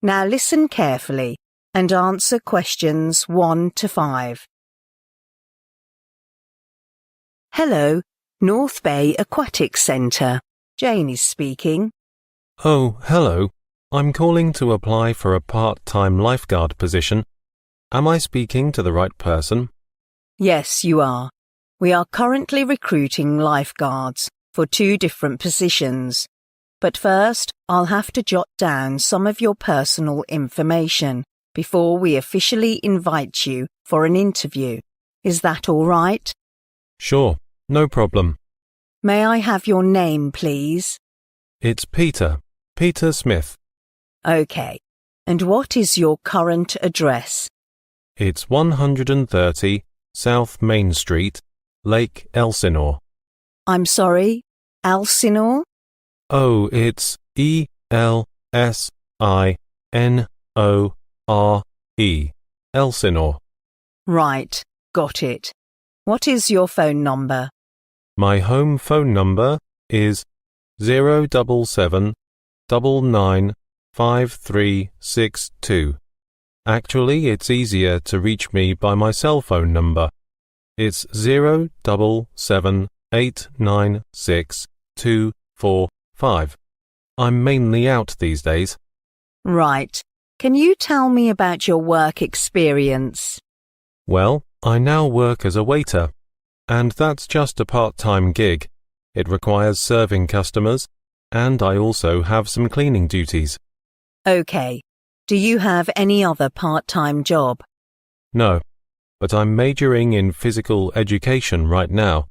Now listen carefully and answer questions 1 to 5. Hello, North Bay Aquatic Centre. Jane is speaking. Oh, hello. I'm calling to apply for a part-time lifeguard position. Am I speaking to the right person? Yes, you are. We are currently recruiting lifeguards for 2 different positions. But first, I'll have to jot down some of your personal information before we officially invite you for an interview. Is that all right? Sure, no problem. May I have your name, please? It's Peter Smith. OK. And what is your current address? It's 130 South Main Street, Lake Elsinore. I'm sorry, Elsinore? Oh, it's E-L-S-I-N-O-R-E, Elsinore. Right, got it. What is your phone number? My home phone number is 077-995362. Actually, it's easier to reach me by my cell phone number. It's 077-896-245. I'm mainly out these days. Right. Can you tell me about your work experience? Well, I now work as a waiter, and that's just a part-time gig. It requires serving customers, and I also have some cleaning duties. OK. Do you have any other part-time job? No, but I'm majoring in physical education right now.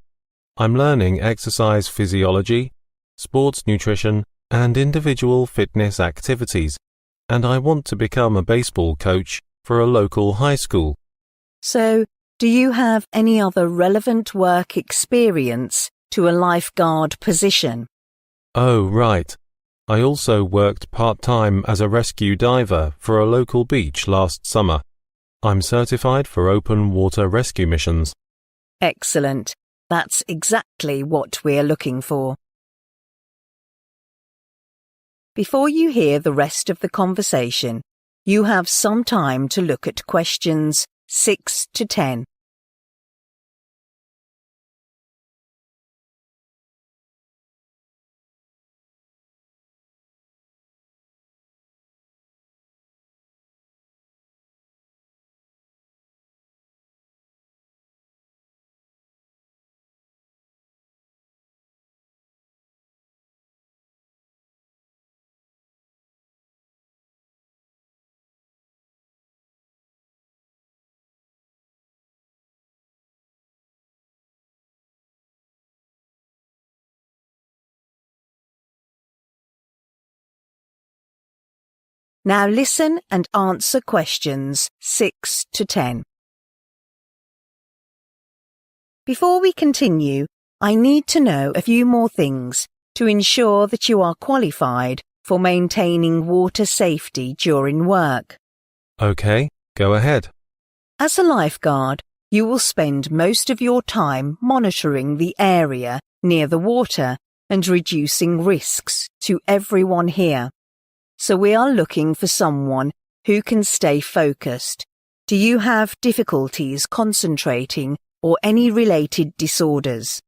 I'm learning exercise physiology, sports nutrition, and individual fitness activities, and I want to become a baseball coach for a local high school. So, do you have any other relevant work experience to a lifeguard position? Oh, right. I also worked part-time as a rescue diver for a local beach last summer. I'm certified for open water rescue missions. Excellent. That's exactly what we're looking for. Before you hear the rest of the conversation, you have some time to look at questions 6 to 10. Now listen and answer questions 6 to 10. Before we continue, I need to know a few more things to ensure that you are qualified for maintaining water safety during work. OK, go ahead. As a lifeguard, you will spend most of your time monitoring the area near the water and reducing risks to everyone here. So we are looking for someone who can stay focused. Do you have difficulties concentrating or any related disorders?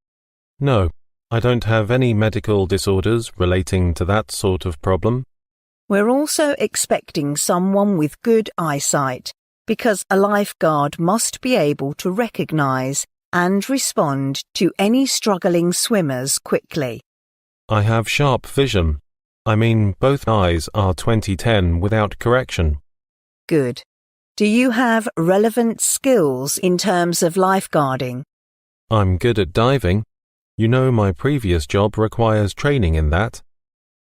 No, I don't have any medical disorders relating to that sort of problem. We're also expecting someone with good eyesight, because a lifeguard must be able to recognise and respond to any struggling swimmers quickly. I have sharp vision. I mean, both eyes are 20/10 without correction. Good. Do you have relevant skills in terms of lifeguarding? I'm good at diving. You know my previous job requires training in that.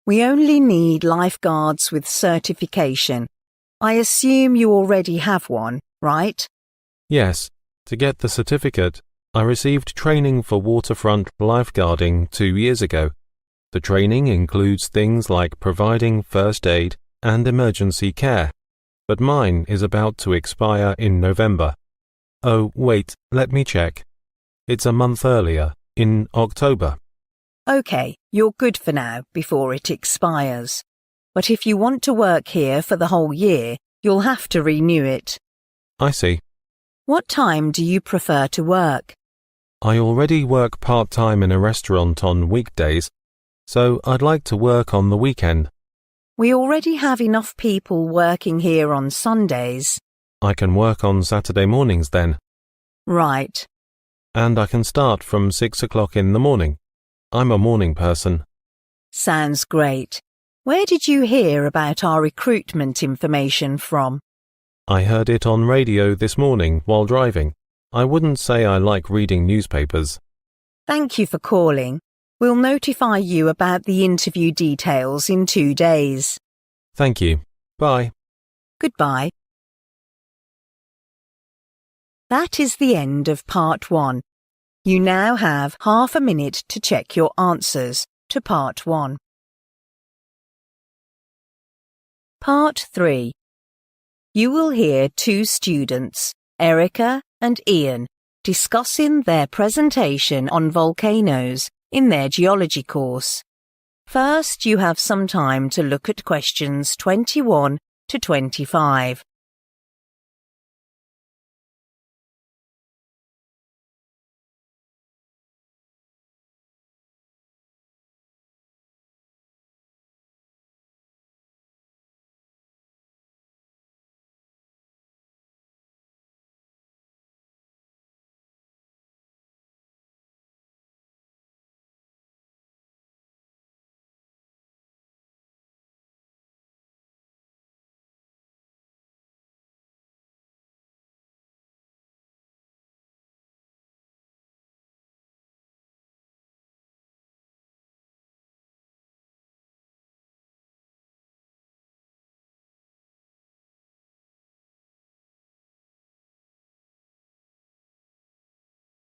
We only need lifeguards with certification. I assume you already have one, right? Yes, to get the certificate, I received training for waterfront lifeguarding 2 years ago. The training includes things like providing first aid and emergency care, but mine is about to expire in November. Oh, wait, let me check. It's a month earlier, in October. Okay, you're good for now before it expires. But if you want to work here for the whole year, you'll have to renew it. I see. What time do you prefer to work? I already work part-time in a restaurant on weekdays, so I'd like to work on the weekend. We already have enough people working here on Sundays. I can work on Saturday mornings then. Right. And I can start from 6 o'clock in the morning. I'm a morning person. Sounds great. Where did you hear about our recruitment information from? I heard it on radio this morning while driving. I wouldn't say I like reading newspapers. Thank you for calling. We'll notify you about the interview details in 2 days. Thank you. Bye. Goodbye. That is the end of part 1. You now have half a minute to check your answers to part 1. Part 3. You will hear 2 students, Erica and Ian, discussing their presentation on volcanoes in their geology course. First, you have some time to look at questions 21 to 25.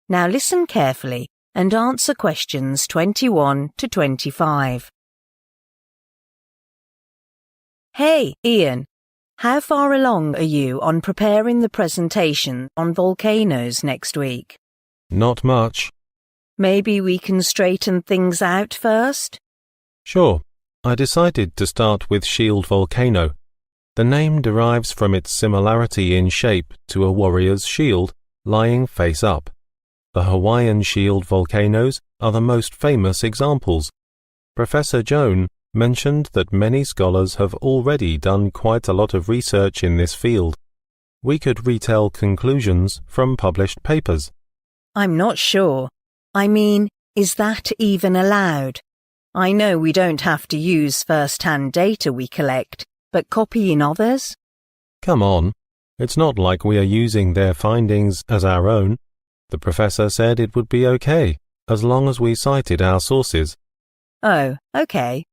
Now listen carefully and answer questions 21 to 25. Hey, Ian, how far along are you on preparing the presentation on volcanoes next week? Not much. Maybe we can straighten things out first? Sure. I decided to start with Shield Volcano. The name derives from its similarity in shape to a warrior's shield lying face up. The Hawaiian Shield volcanoes are the most famous examples. Professor Joan mentioned that many scholars have already done quite a lot of research in this field. We could retell conclusions from published papers. I'm not sure. I mean, is that even allowed? I know we don't have to use first-hand data we collect, but copy in others? Come on. It's not like we are using their findings as our own. The professor said it would be okay, as long as we cited our sources. Oh, okay.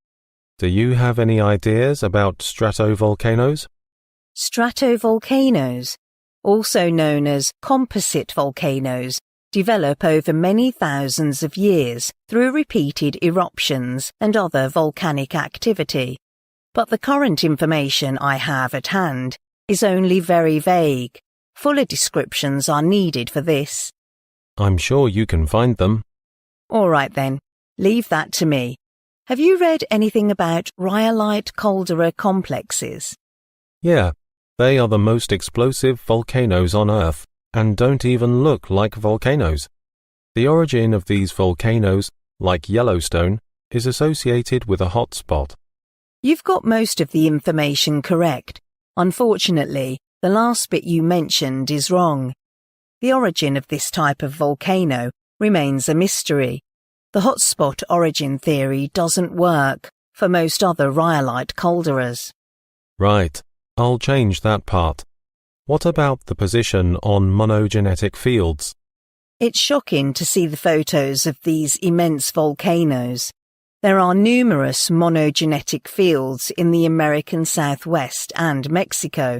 Do you have any ideas about stratovolcanoes? Stratovolcanoes, also known as composite volcanoes, develop over many thousands of years through repeated eruptions and other volcanic activity. But the current information I have at hand is only very vague. Fuller descriptions are needed for this. I'm sure you can find them. All right then, leave that to me. Have you read anything about rhyolite caldera complexes? Yeah, they are the most explosive volcanoes on Earth and don't even look like volcanoes. The origin of these volcanoes, like Yellowstone, is associated with a hot spot. You've got most of the information correct. Unfortunately, the last bit you mentioned is wrong. The origin of this type of volcano remains a mystery. The hotspot origin theory doesn't work for most other rhyolite calderas. Right, I'll change that part. What about the position on monogenetic fields? It's shocking to see the photos of these immense volcanoes. There are numerous monogenetic fields in the American Southwest and Mexico,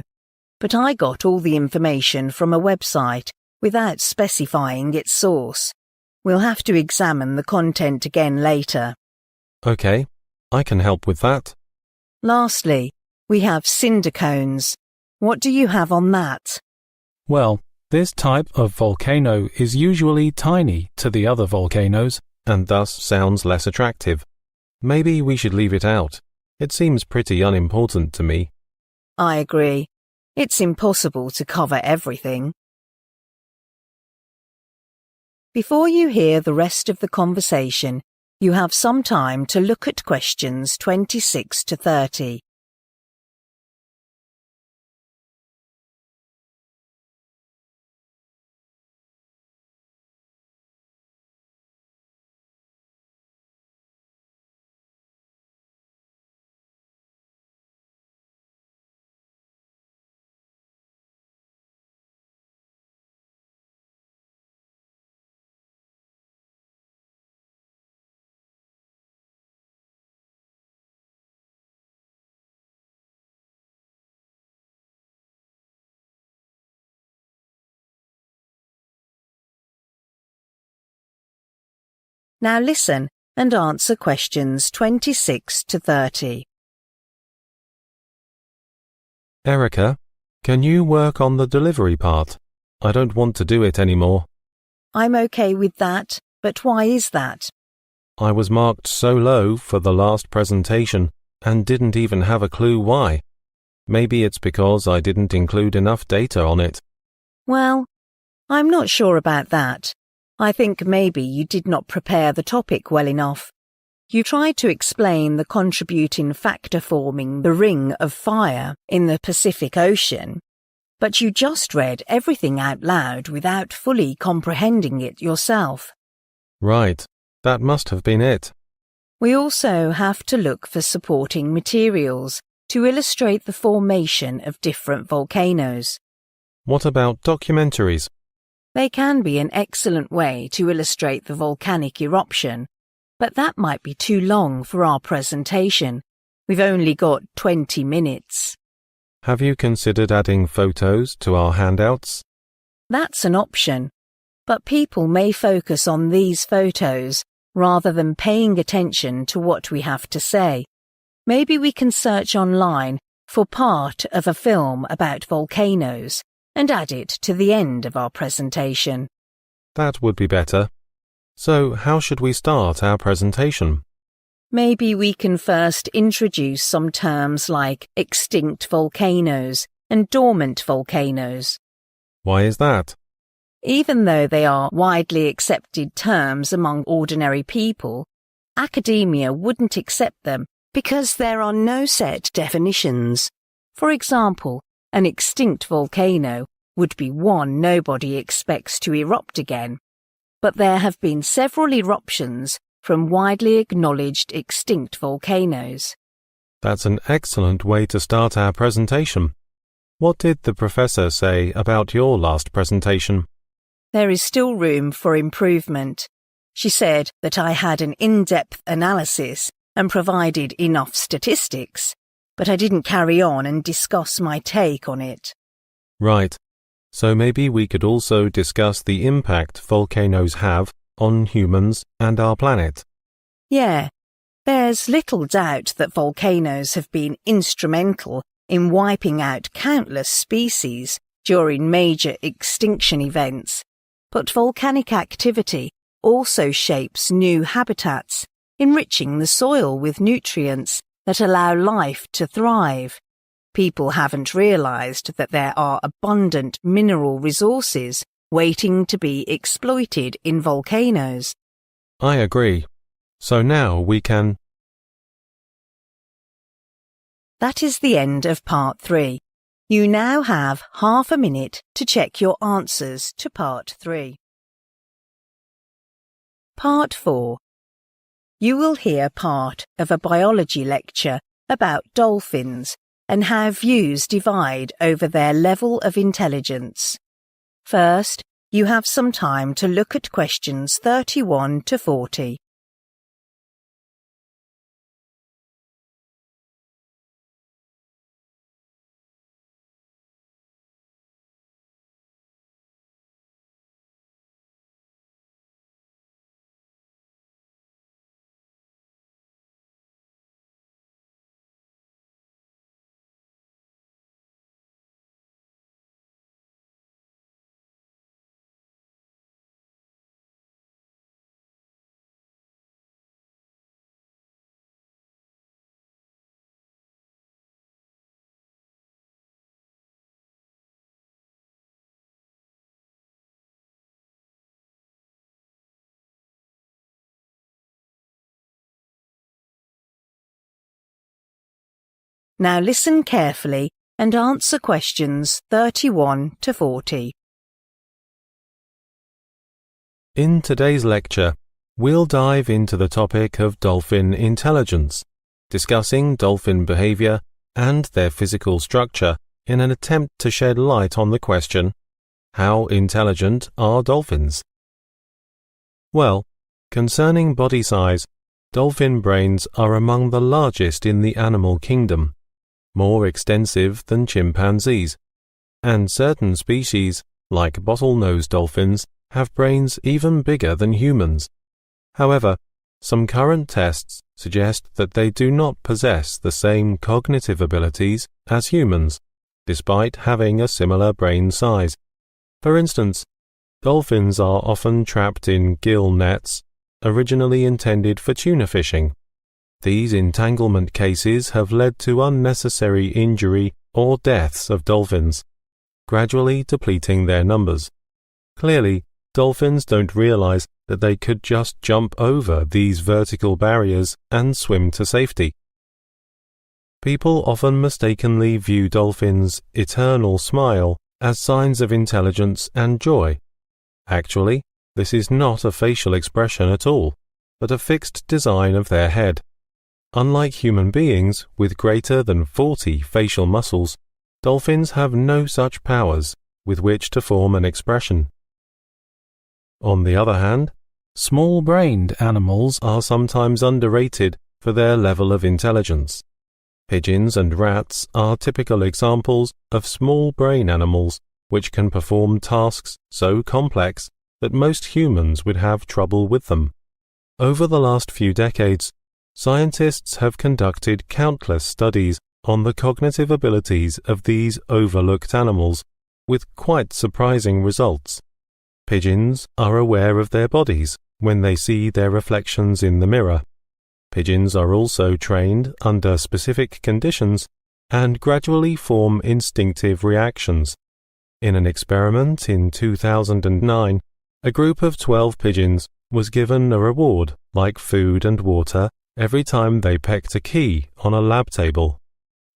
but I got all the information from a website without specifying its source. We'll have to examine the content again later. Okay, I can help with that. Lastly, we have cinder cones. What do you have on that? Well, this type of volcano is usually tiny to the other volcanoes, and thus sounds less attractive. Maybe we should leave it out. It seems pretty unimportant to me. I agree. It's impossible to cover everything. Before you hear the rest of the conversation, you have some time to look at questions 26 to 30. Now listen and answer questions 26 to 30. Erica, can you work on the delivery part? I don't want to do it anymore. I'm okay with that, but why is that? I was marked so low for the last presentation and didn't even have a clue why. Maybe it's because I didn't include enough data on it. Well, I'm not sure about that. I think maybe you did not prepare the topic well enough. You tried to explain the contributing factor forming the ring of fire in the Pacific Ocean, but you just read everything out loud without fully comprehending it yourself. Right, that must have been it. We also have to look for supporting materials to illustrate the formation of different volcanoes. What about documentaries? They can be an excellent way to illustrate the volcanic eruption, but that might be too long for our presentation. We've only got 20 minutes. Have you considered adding photos to our handouts? That's an option, but people may focus on these photos rather than paying attention to what we have to say. Maybe we can search online for part of a film about volcanoes and add it to the end of our presentation. That would be better. So, how should we start our presentation? Maybe we can first introduce some terms like extinct volcanoes and dormant volcanoes. Why is that? Even though they are widely accepted terms among ordinary people, academia wouldn't accept them because there are no set definitions. For example, an extinct volcano would be one nobody expects to erupt again, but there have been several eruptions from widely acknowledged extinct volcanoes. That's an excellent way to start our presentation. What did the professor say about your last presentation? There is still room for improvement. She said that I had an in-depth analysis and provided enough statistics, but I didn't carry on and discuss my take on it. Right. So maybe we could also discuss the impact volcanoes have on humans and our planet. Yeah, there's little doubt that volcanoes have been instrumental in wiping out countless species during major extinction events, but volcanic activity also shapes new habitats, enriching the soil with nutrients that allow life to thrive. People haven't realized that there are abundant mineral resources waiting to be exploited in volcanoes. I agree. So now we can... That is the end of part 3. You now have half a minute to check your answers to part 3. Part 4. You will hear part of a biology lecture about dolphins and how views divide over their level of intelligence. First, you have some time to look at questions 31 to 40. Now listen carefully and answer questions 31 to 40. In today's lecture, we'll dive into the topic of dolphin intelligence, discussing dolphin behavior and their physical structure in an attempt to shed light on the question, how intelligent are dolphins? Well, concerning body size, dolphin brains are among the largest in the animal kingdom, more extensive than chimpanzees, and certain species, like bottlenose dolphins, have brains even bigger than humans. However, some current tests suggest that they do not possess the same cognitive abilities as humans, despite having a similar brain size. For instance, dolphins are often trapped in gill nets, originally intended for tuna fishing. These entanglement cases have led to unnecessary injury or deaths of dolphins, gradually depleting their numbers. Clearly, dolphins don't realize that they could just jump over these vertical barriers and swim to safety. People often mistakenly view dolphins' eternal smile as signs of intelligence and joy. Actually, this is not a facial expression at all, but a fixed design of their head. Unlike human beings with greater than 40 facial muscles, dolphins have no such powers with which to form an expression. On the other hand, small-brained animals are sometimes underrated for their level of intelligence. Pigeons and rats are typical examples of small-brain animals which can perform tasks so complex that most humans would have trouble with them. Over the last few decades, scientists have conducted countless studies on the cognitive abilities of these overlooked animals, with quite surprising results. Pigeons are aware of their bodies when they see their reflections in the mirror. Pigeons are also trained under specific conditions and gradually form instinctive reactions. In an experiment in 2009, a group of 12 pigeons was given a reward like food and water every time they pecked a key on a lab table.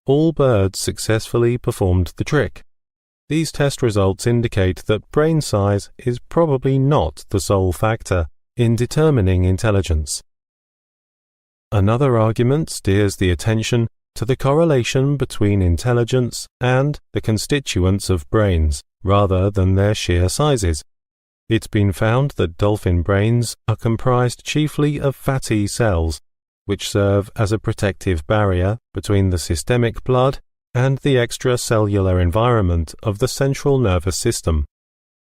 All birds successfully performed the trick. These test results indicate that brain size is probably not the sole factor in determining intelligence. Another argument steers the attention to the correlation between intelligence and the constituents of brains, rather than their sheer sizes. It's been found that dolphin brains are comprised chiefly of fatty cells, which serve as a protective barrier between the systemic blood and the extracellular environment of the central nervous system.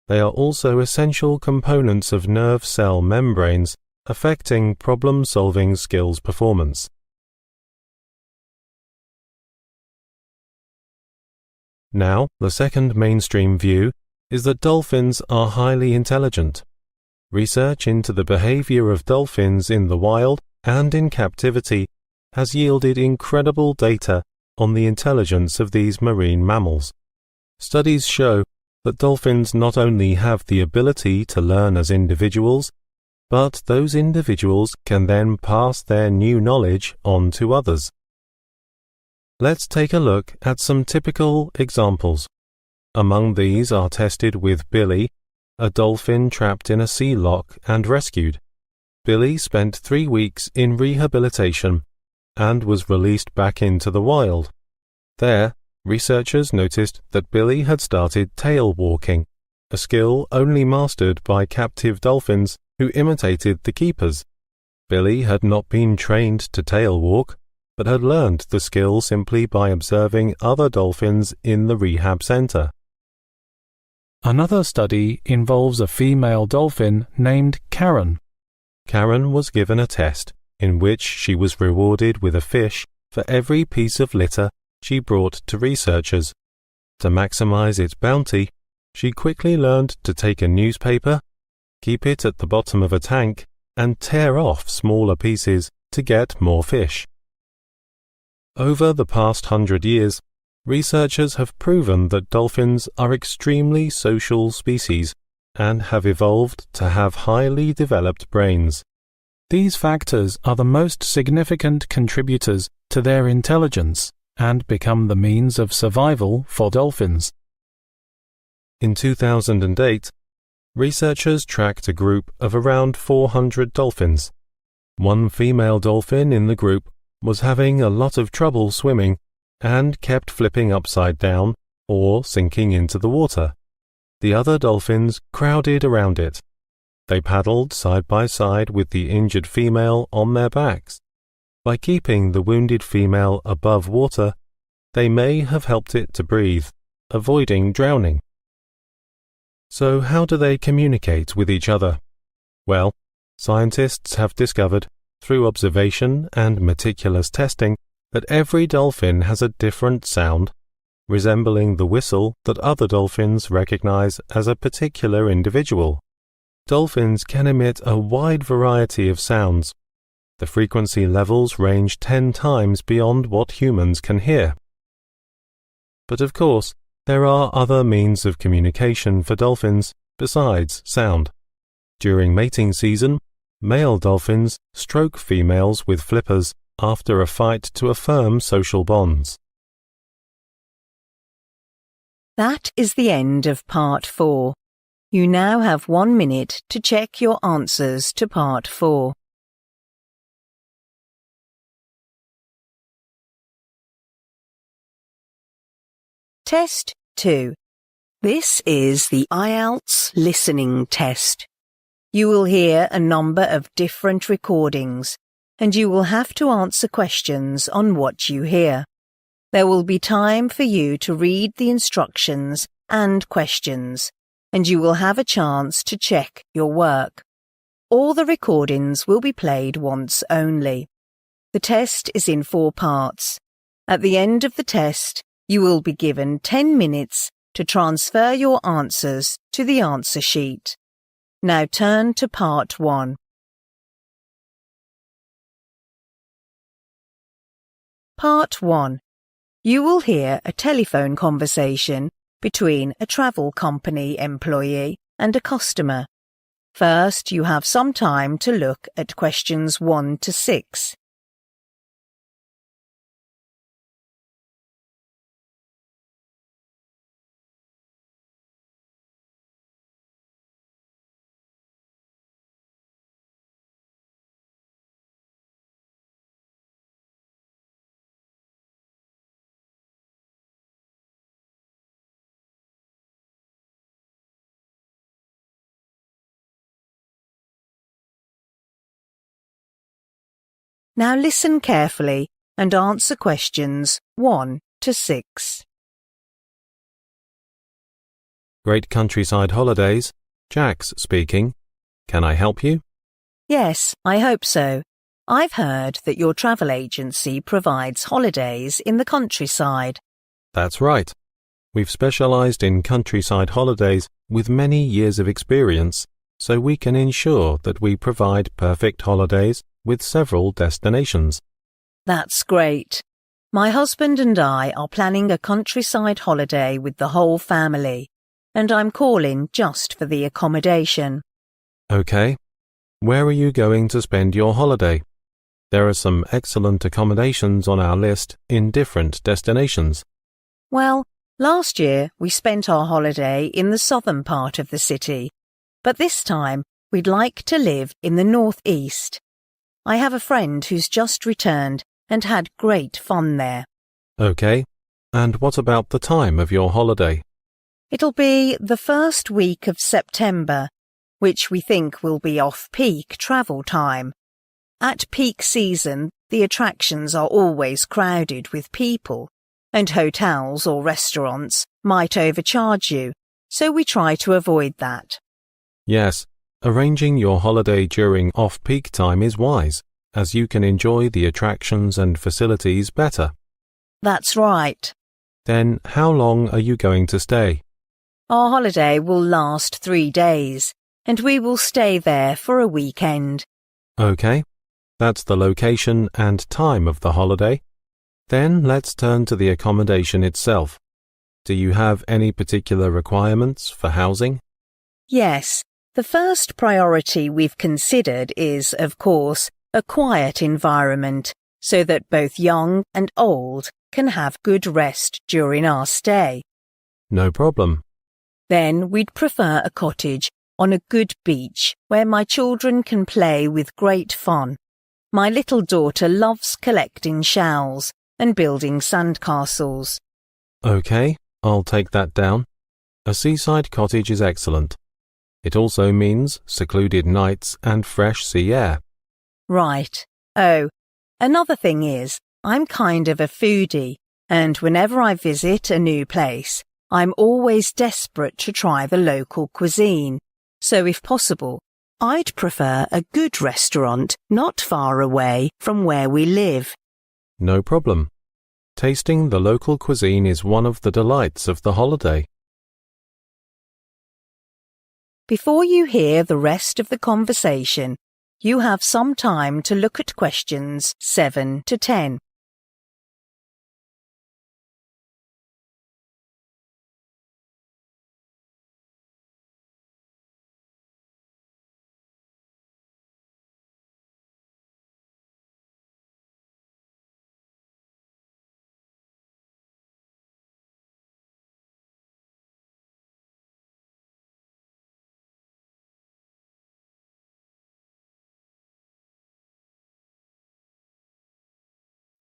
They are also essential components of nerve cell membranes, affecting problem-solving skills performance. Now, the second mainstream view is that dolphins are highly intelligent. Research into the behavior of dolphins in the wild and in captivity has yielded incredible data on the intelligence of these marine mammals. Studies show that dolphins not only have the ability to learn as individuals, but those individuals can then pass their new knowledge on to others. Let's take a look at some typical examples. Among these are tested with Billy, a dolphin trapped in a sea lock and rescued. Billy spent 3 weeks in rehabilitation and was released back into the wild. There, researchers noticed that Billy had started tail walking, a skill only mastered by captive dolphins who imitated the keepers. Billy had not been trained to tail walk, but had learned the skill simply by observing other dolphins in the rehab center. Another study involves a female dolphin named Karen. Karen was given a test in which she was rewarded with a fish for every piece of litter she brought to researchers. To maximize its bounty, she quickly learned to take a newspaper, keep it at the bottom of a tank, and tear off smaller pieces to get more fish. Over the past 100 years, researchers have proven that dolphins are extremely social species and have evolved to have highly developed brains. These factors are the most significant contributors to their intelligence and become the means of survival for dolphins. In 2008, researchers tracked a group of around 400 dolphins. One female dolphin in the group was having a lot of trouble swimming and kept flipping upside down or sinking into the water. The other dolphins crowded around it. They paddled side by side with the injured female on their backs. By keeping the wounded female above water, they may have helped it to breathe, avoiding drowning. So how do they communicate with each other? Well, scientists have discovered, through observation and meticulous testing, that every dolphin has a different sound, resembling the whistle that other dolphins recognize as a particular individual. Dolphins can emit a wide variety of sounds. The frequency levels range 10 times beyond what humans can hear. But of course, there are other means of communication for dolphins besides sound. During mating season, male dolphins stroke females with flippers after a fight to affirm social bonds. That is the end of Part 4. You now have 1 minute to check your answers to Part 4. Test 2. This is the IELTS Listening test. You will hear a number of different recordings, and you will have to answer questions on what you hear. There will be time for you to read the instructions and questions, and you will have a chance to check your work. All the recordings will be played once only. The test is in 4 parts. At the end of the test, you will be given 10 minutes to transfer your answers to the answer sheet. Now turn to Part 1. Part 1. You will hear a telephone conversation between a travel company employee and a customer. First, you have some time to look at questions 1 to 6. Now listen carefully and answer questions 1 to 6. Great Countryside Holidays. Jax speaking. Can I help you? Yes, I hope so. I've heard that your travel agency provides holidays in the countryside. That's right. We've specialised in countryside holidays with many years of experience, so we can ensure that we provide perfect holidays with several destinations. That's great. My husband and I are planning a countryside holiday with the whole family, and I'm calling just for the accommodation. Okay. Where are you going to spend your holiday? There are some excellent accommodations on our list in different destinations. Well, last year we spent our holiday in the southern part of the city, but this time we'd like to live in the northeast. I have a friend who's just returned and had great fun there. Okay. And what about the time of your holiday? It'll be the first week of September, which we think will be off-peak travel time. At peak season, the attractions are always crowded with people, and hotels or restaurants might overcharge you, so we try to avoid that. Yes, arranging your holiday during off-peak time is wise, as you can enjoy the attractions and facilities better. That's right. Then how long are you going to stay? Our holiday will last 3 days, and we will stay there for a weekend. Okay, that's the location and time of the holiday. Then let's turn to the accommodation itself. Do you have any particular requirements for housing? Yes, the first priority we've considered is, of course, a quiet environment, so that both young and old can have good rest during our stay. No problem. Then we'd prefer a cottage on a good beach where my children can play with great fun. My little daughter loves collecting shells and building sandcastles. Okay, I'll take that down. A seaside cottage is excellent. It also means secluded nights and fresh sea air. Right. Oh, another thing is, I'm kind of a foodie, and whenever I visit a new place, I'm always desperate to try the local cuisine. So if possible, I'd prefer a good restaurant not far away from where we live. No problem. Tasting the local cuisine is one of the delights of the holiday. Before you hear the rest of the conversation, you have some time to look at questions 7 to 10.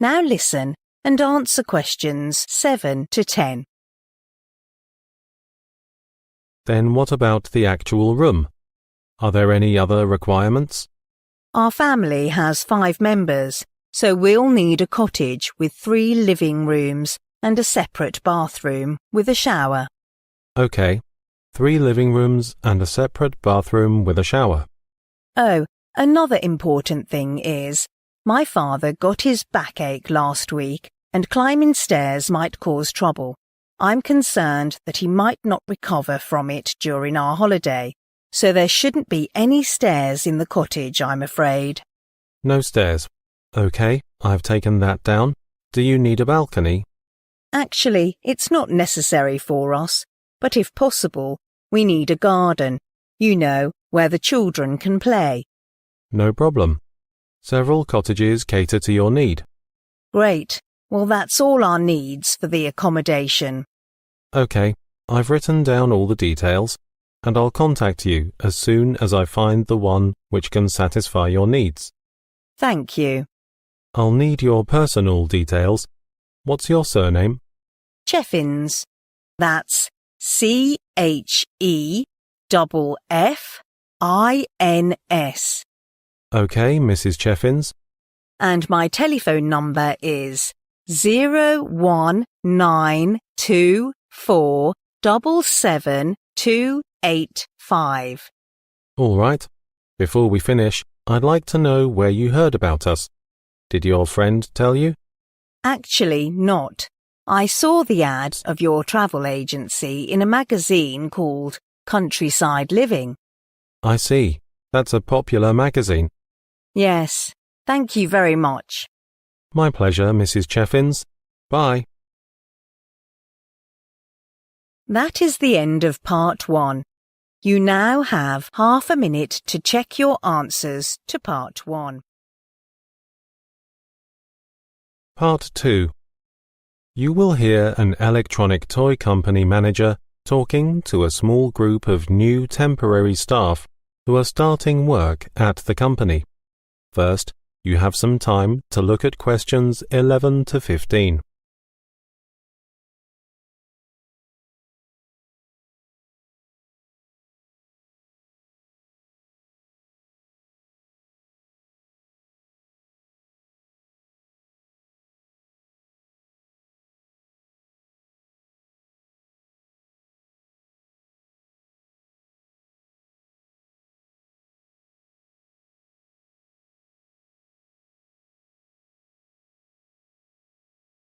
Now listen and answer questions 7 to 10. Then what about the actual room? Are there any other requirements? Our family has 5 members, so we'll need a cottage with 3 living rooms and a separate bathroom with a shower. Okay, 3 living rooms and a separate bathroom with a shower. Oh, another important thing is, my father got his backache last week, and climbing stairs might cause trouble. I'm concerned that he might not recover from it during our holiday, so there shouldn't be any stairs in the cottage, I'm afraid. No stairs. Okay, I've taken that down. Do you need a balcony? Actually, it's not necessary for us, but if possible, we need a garden, you know, where the children can play. No problem. Several cottages cater to your need. Great. Well, that's all our needs for the accommodation. Okay, I've written down all the details, and I'll contact you as soon as I find the one which can satisfy your needs. Thank you. I'll need your personal details. What's your surname? Cheffins. That's Cheffins. Okay, Mrs. Cheffins. And my telephone number is 01924777285. All right. Before we finish, I'd like to know where you heard about us. Did your friend tell you? Actually, not. I saw the ad of your travel agency in a magazine called Countryside Living. I see. That's a popular magazine. Yes, thank you very much. My pleasure, Mrs. Cheffins. Bye. That is the end of part 1. You now have half a minute to check your answers to part 1. Part 2. You will hear an electronic toy company manager talking to a small group of new temporary staff who are starting work at the company. First, you have some time to look at questions 11 to 15.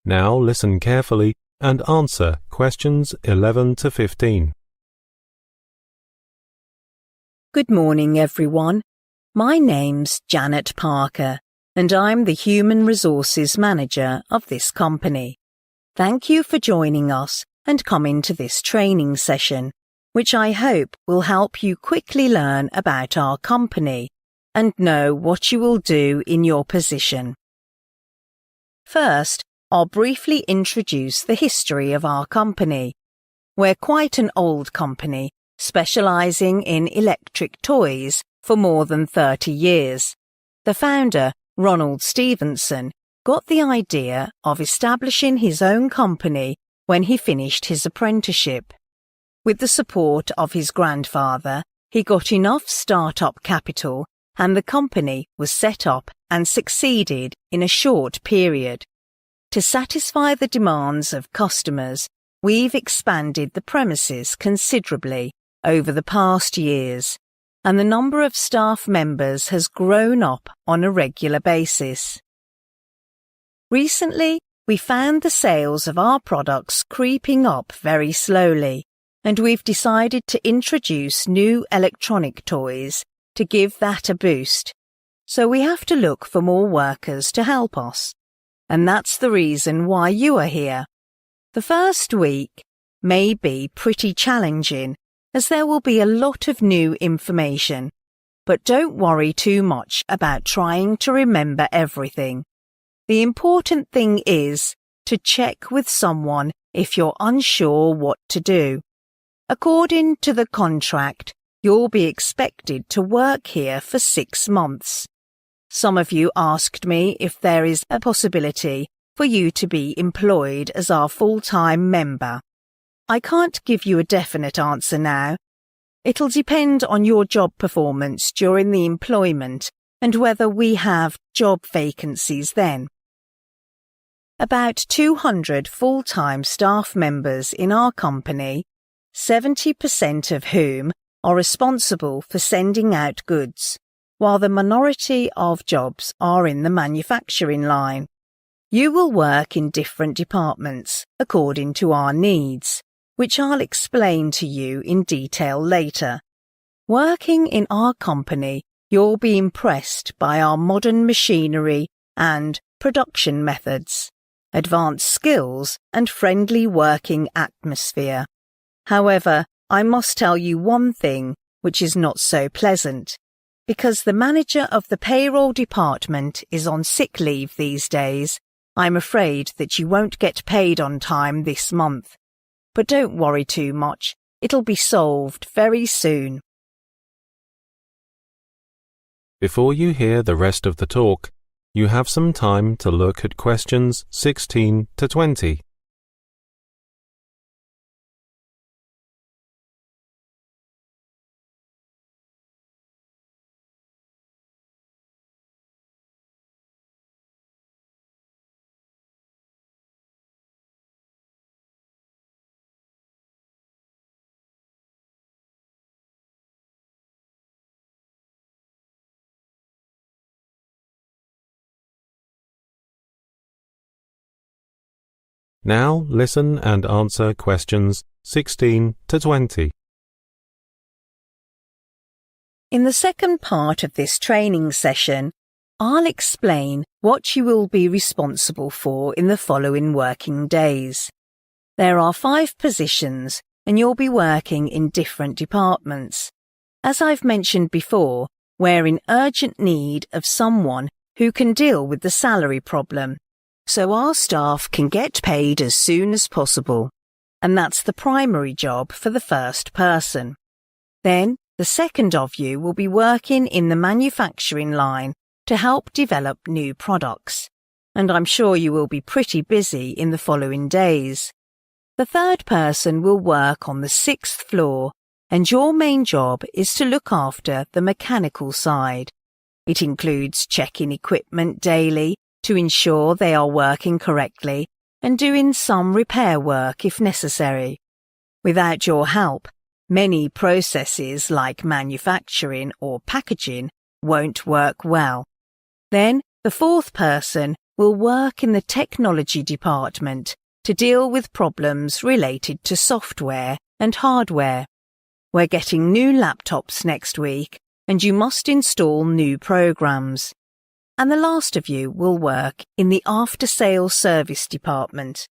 Now listen carefully and answer questions 11 to 15. Good morning, everyone. My name's Janet Parker, and I'm the Human Resources Manager of this company. Thank you for joining us and coming to this training session, which I hope will help you quickly learn about our company and know what you will do in your position. First, I'll briefly introduce the history of our company. We're quite an old company, specialising in electric toys for more than 30 years. The founder, Ronald Stevenson, got the idea of establishing his own company when he finished his apprenticeship. With the support of his grandfather, he got enough start-up capital and the company was set up and succeeded in a short period. To satisfy the demands of customers, we've expanded the premises considerably over the past years, and the number of staff members has grown up on a regular basis. Recently, we found the sales of our products creeping up very slowly, and we've decided to introduce new electronic toys to give that a boost. So we have to look for more workers to help us. And that's the reason why you are here. The first week may be pretty challenging, as there will be a lot of new information. But don't worry too much about trying to remember everything. The important thing is to check with someone if you're unsure what to do. According to the contract, you'll be expected to work here for 6 months. Some of you asked me if there is a possibility for you to be employed as our full-time member. I can't give you a definite answer now. It'll depend on your job performance during the employment and whether we have job vacancies then. About 200 full-time staff members in our company, 70% of whom are responsible for sending out goods, while the minority of jobs are in the manufacturing line. You will work in different departments according to our needs, which I'll explain to you in detail later. Working in our company, you'll be impressed by our modern machinery and production methods, advanced skills and friendly working atmosphere. However, I must tell you one thing which is not so pleasant. Because the manager of the payroll department is on sick leave these days, I'm afraid that you won't get paid on time this month. But don't worry too much. It'll be solved very soon. Before you hear the rest of the talk, you have some time to look at questions 16 to 20. Now listen and answer questions 16 to 20. In the second part of this training session, I'll explain what you will be responsible for in the following working days. There are 5 positions and you'll be working in different departments. As I've mentioned before, we're in urgent need of someone who can deal with the salary problem, so our staff can get paid as soon as possible. And that's the primary job for the first person. Then, the second of you will be working in the manufacturing line to help develop new products. And I'm sure you will be pretty busy in the following days. The third person will work on the 6th floor, and your main job is to look after the mechanical side. It includes checking equipment daily to ensure they are working correctly and doing some repair work if necessary. Without your help, many processes like manufacturing or packaging won't work well. Then, the fourth person will work in the technology department to deal with problems related to software and hardware. We're getting new laptops next week, and you must install new programs. And the last of you will work in the after-sales service department.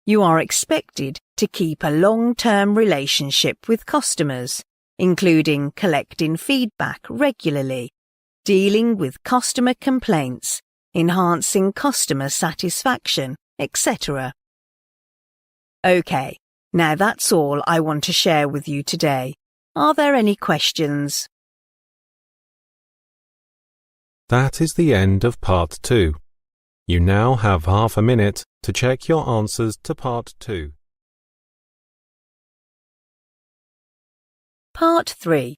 You are expected to keep a long-term relationship with customers, including collecting feedback regularly, dealing with customer complaints, enhancing customer satisfaction, etc. Okay, now that's all I want to share with you today. Are there any questions? That is the end of Part 2. You now have half a minute to check your answers to Part 2. Part 3.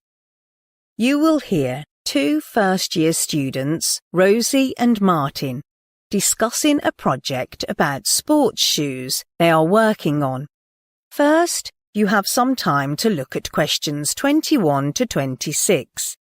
You will hear 2 first-year students, Rosie and Martin, discussing a project about sports shoes they are working on. First, you have some time to look at questions 21 to 26.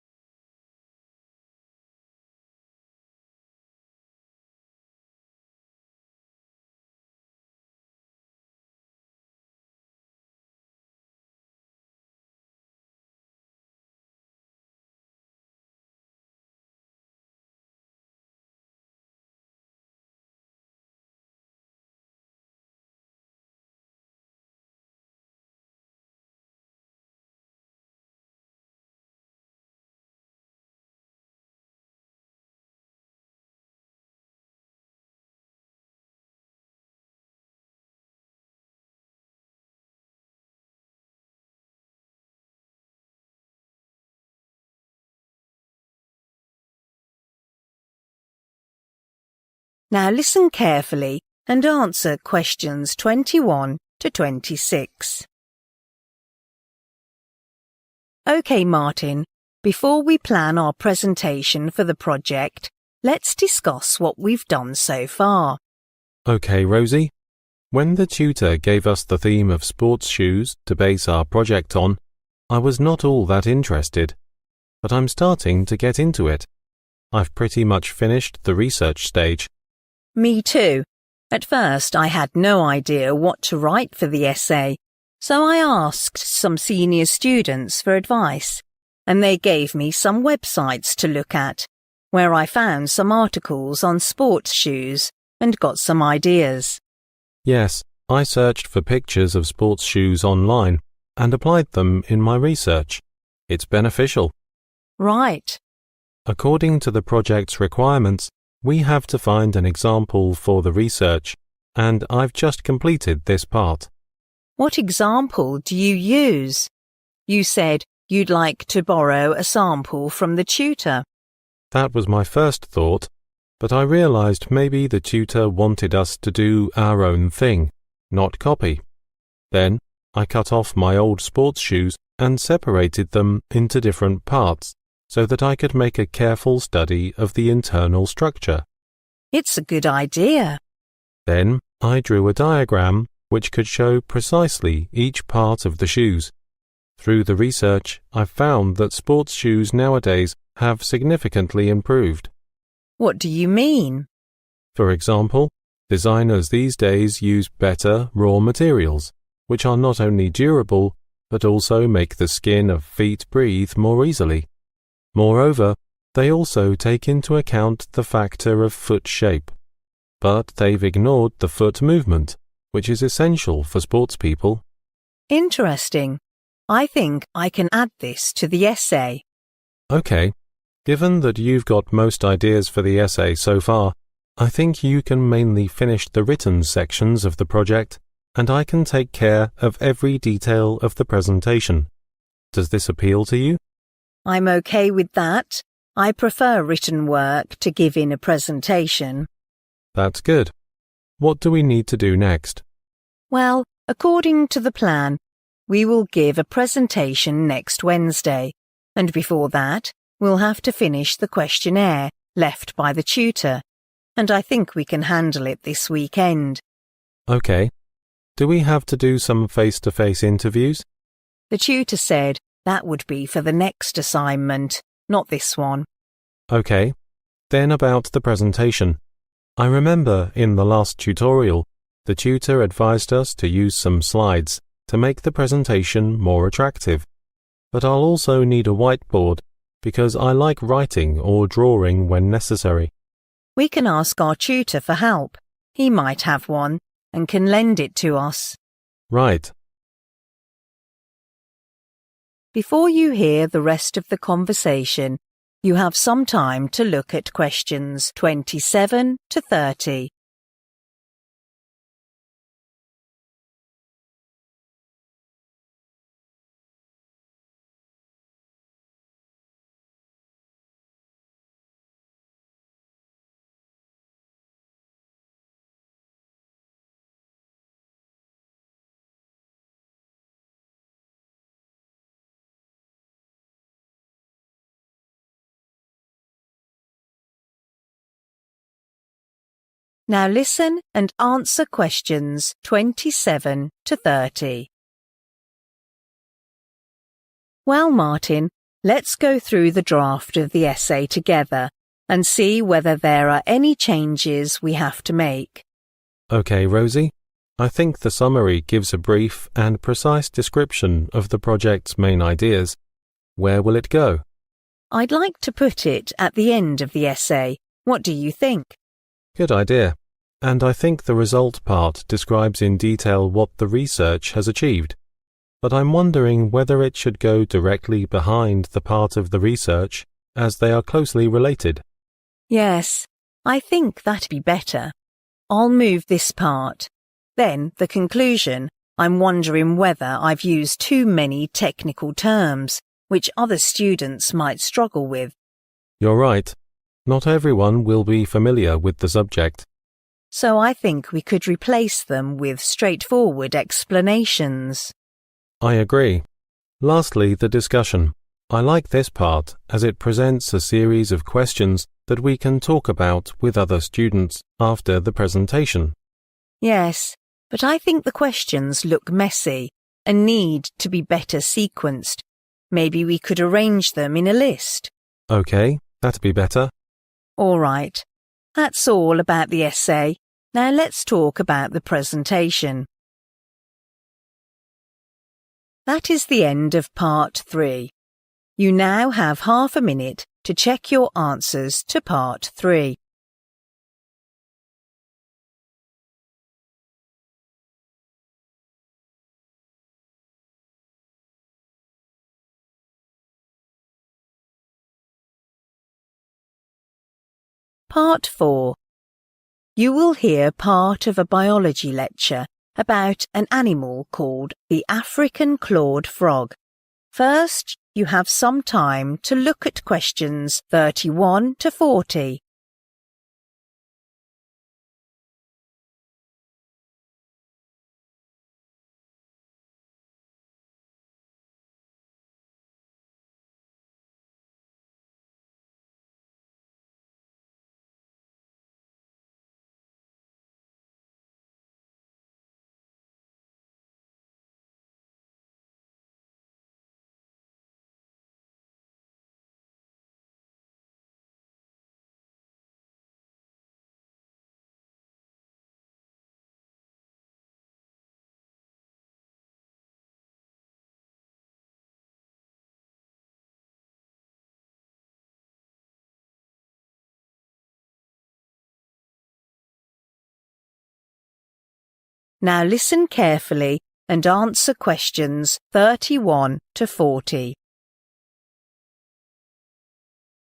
Now listen carefully and answer questions 21 to 26. OK, Martin, before we plan our presentation for the project, let's discuss what we've done so far. OK, Rosie. When the tutor gave us the theme of sports shoes to base our project on, I was not all that interested, but I'm starting to get into it. I've pretty much finished the research stage. Me too. At first, I had no idea what to write for the essay, so I asked some senior students for advice, and they gave me some websites to look at, where I found some articles on sports shoes and got some ideas. Yes, I searched for pictures of sports shoes online and applied them in my research. It's beneficial. Right. According to the project's requirements, we have to find an example for the research, and I've just completed this part. What example do you use? You said you'd like to borrow a sample from the tutor. That was my first thought, but I realized maybe the tutor wanted us to do our own thing, not copy. Then I cut off my old sports shoes and separated them into different parts, so that I could make a careful study of the internal structure. It's a good idea. Then I drew a diagram which could show precisely each part of the shoes. Through the research, I've found that sports shoes nowadays have significantly improved. What do you mean? For example, Designers these days use better raw materials, which are not only durable, but also make the skin of feet breathe more easily. Moreover, they also take into account the factor of foot shape. But they've ignored the foot movement, which is essential for sports people. Interesting. I think I can add this to the essay. Okay, given that you've got most ideas for the essay so far, I think you can mainly finish the written sections of the project, and I can take care of every detail of the presentation. Does this appeal to you? I'm okay with that. I prefer written work to give in a presentation. That's good. What do we need to do next? Well, according to the plan, we will give a presentation next Wednesday, and before that, we'll have to finish the questionnaire left by the tutor, and I think we can handle it this weekend. Okay. Do we have to do some face-to-face interviews? The tutor said that would be for the next assignment, not this one. Okay. Then about the presentation. I remember in the last tutorial, the tutor advised us to use some slides to make the presentation more attractive. But I'll also need a whiteboard because I like writing or drawing when necessary. We can ask our tutor for help. He might have one and can lend it to us. Right. Before you hear the rest of the conversation, you have some time to look at questions 27 to 30. Now listen and answer questions 27 to 30. Well, Martin, let's go through the draft of the essay together and see whether there are any changes we have to make. Okay, Rosie. I think the summary gives a brief and precise description of the project's main ideas. Where will it go? I'd like to put it at the end of the essay. What do you think? Good idea. And I think the result part describes in detail what the research has achieved. But I'm wondering whether it should go directly behind the part of the research, as they are closely related. Yes, I think that'd be better. I'll move this part. Then, the conclusion, I'm wondering whether I've used too many technical terms, which other students might struggle with. You're right. Not everyone will be familiar with the subject. So I think we could replace them with straightforward explanations. I agree. Lastly, the discussion. I like this part as it presents a series of questions that we can talk about with other students after the presentation. Yes, but I think the questions look messy and need to be better sequenced. Maybe we could arrange them in a list. Okay, that'd be better. All right. That's all about the essay. Now let's talk about the presentation. That is the end of part 3. You now have half a minute to check your answers to part 3. Part 4. You will hear part of a biology lecture about an animal called the African clawed frog. First, you have some time to look at questions 31 to 40. Now listen carefully and answer questions 31 to 40.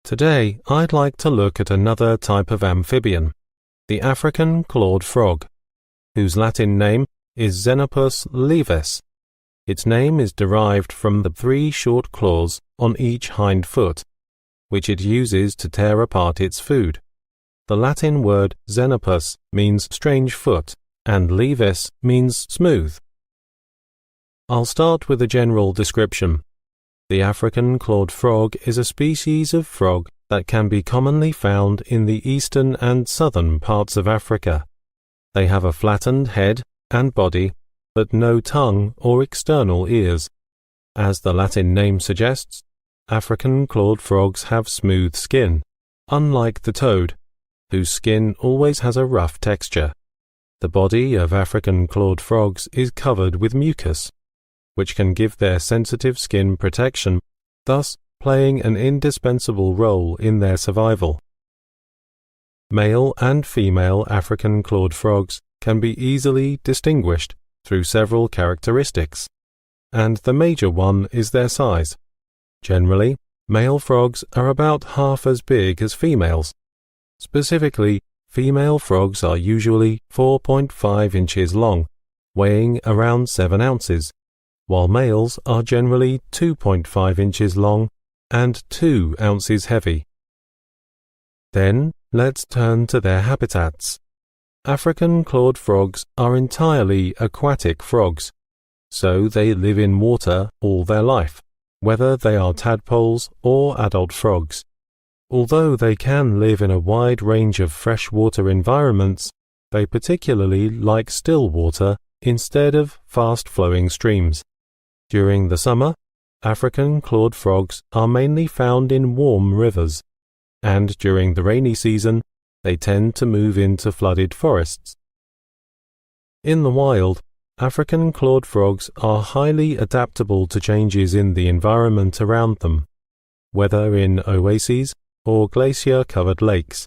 Today, I'd like to look at another type of amphibian, the African clawed frog, whose Latin name is Xenopus laevis. Its name is derived from the 3 short claws on each hind foot, which it uses to tear apart its food. The Latin word Xenopus means strange foot, and laevis means smooth. I'll start with a general description. The African clawed frog is a species of frog that can be commonly found in the eastern and southern parts of Africa. They have a flattened head and body, but no tongue or external ears. As the Latin name suggests, African clawed frogs have smooth skin, unlike the toad, whose skin always has a rough texture. The body of African clawed frogs is covered with mucus, which can give their sensitive skin protection, thus playing an indispensable role in their survival. Male and female African clawed frogs can be easily distinguished through several characteristics, and the major one is their size. Generally, male frogs are about half as big as females. Specifically, female frogs are usually 4.5 inches long, weighing around 7 ounces, while males are generally 2.5 inches long and 2 ounces heavy. Then, let's turn to their habitats. African clawed frogs are entirely aquatic frogs, so they live in water all their life, whether they are tadpoles or adult frogs. Although they can live in a wide range of freshwater environments, they particularly like still water instead of fast-flowing streams. During the summer, African clawed frogs are mainly found in warm rivers, and during the rainy season, they tend to move into flooded forests. In the wild, African clawed frogs are highly adaptable to changes in the environment around them, whether in oases or glacier-covered lakes.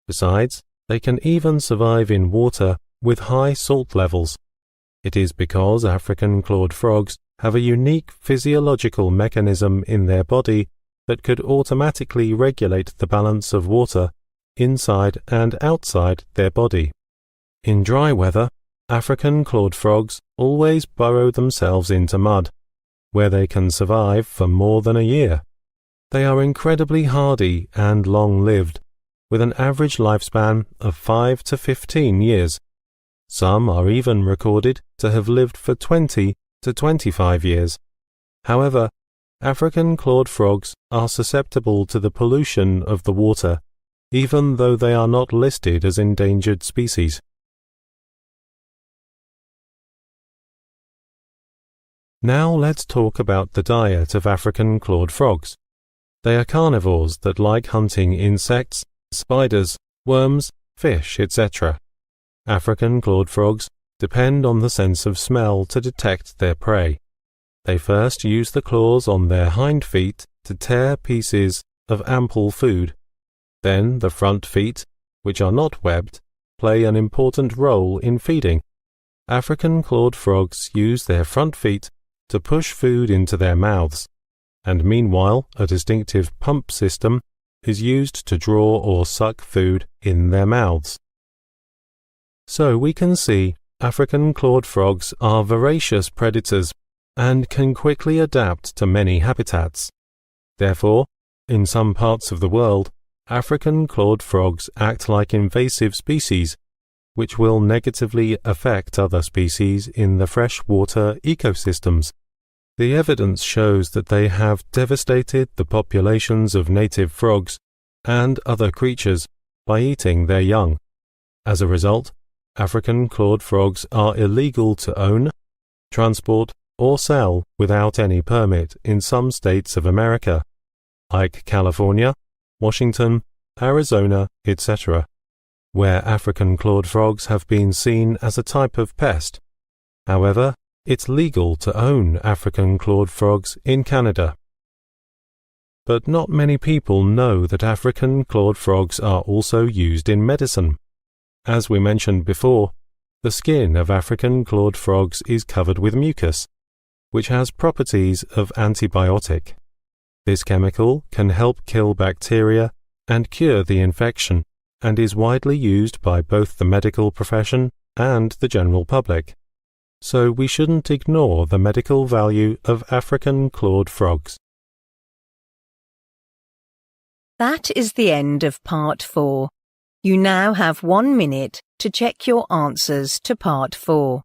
Besides, they can even survive in water with high salt levels. It is because African clawed frogs have a unique physiological mechanism in their body that could automatically regulate the balance of water inside and outside their body. In dry weather, African clawed frogs always burrow themselves into mud, where they can survive for more than a year. They are incredibly hardy and long-lived, with an average lifespan of 5 to 15 years. Some are even recorded to have lived for 20 to 25 years. However, African clawed frogs are susceptible to the pollution of the water, even though they are not listed as endangered species. Now let's talk about the diet of African clawed frogs. They are carnivores that like hunting insects, spiders, worms, fish, etc. African clawed frogs depend on the sense of smell to detect their prey. They first use the claws on their hind feet to tear pieces of ample food. Then the front feet, which are not webbed, play an important role in feeding. African clawed frogs use their front feet to push food into their mouths, and meanwhile a distinctive pump system is used to draw or suck food in their mouths. So we can see African clawed frogs are voracious predators and can quickly adapt to many habitats. Therefore, in some parts of the world, African clawed frogs act like invasive species, which will negatively affect other species in the freshwater ecosystems. The evidence shows that they have devastated the populations of native frogs and other creatures by eating their young. As a result, African clawed frogs are illegal to own, transport, or sell without any permit in some states of America, like California, Washington, Arizona, etc., where African clawed frogs have been seen as a type of pest. However, it's legal to own African clawed frogs in Canada. But not many people know that African clawed frogs are also used in medicine. As we mentioned before, The skin of African clawed frogs is covered with mucus, which has properties of antibiotic. This chemical can help kill bacteria and cure the infection, and is widely used by both the medical profession and the general public. So we shouldn't ignore the medical value of African clawed frogs. That is the end of Part 4. You now have 1 minute to check your answers to Part 4.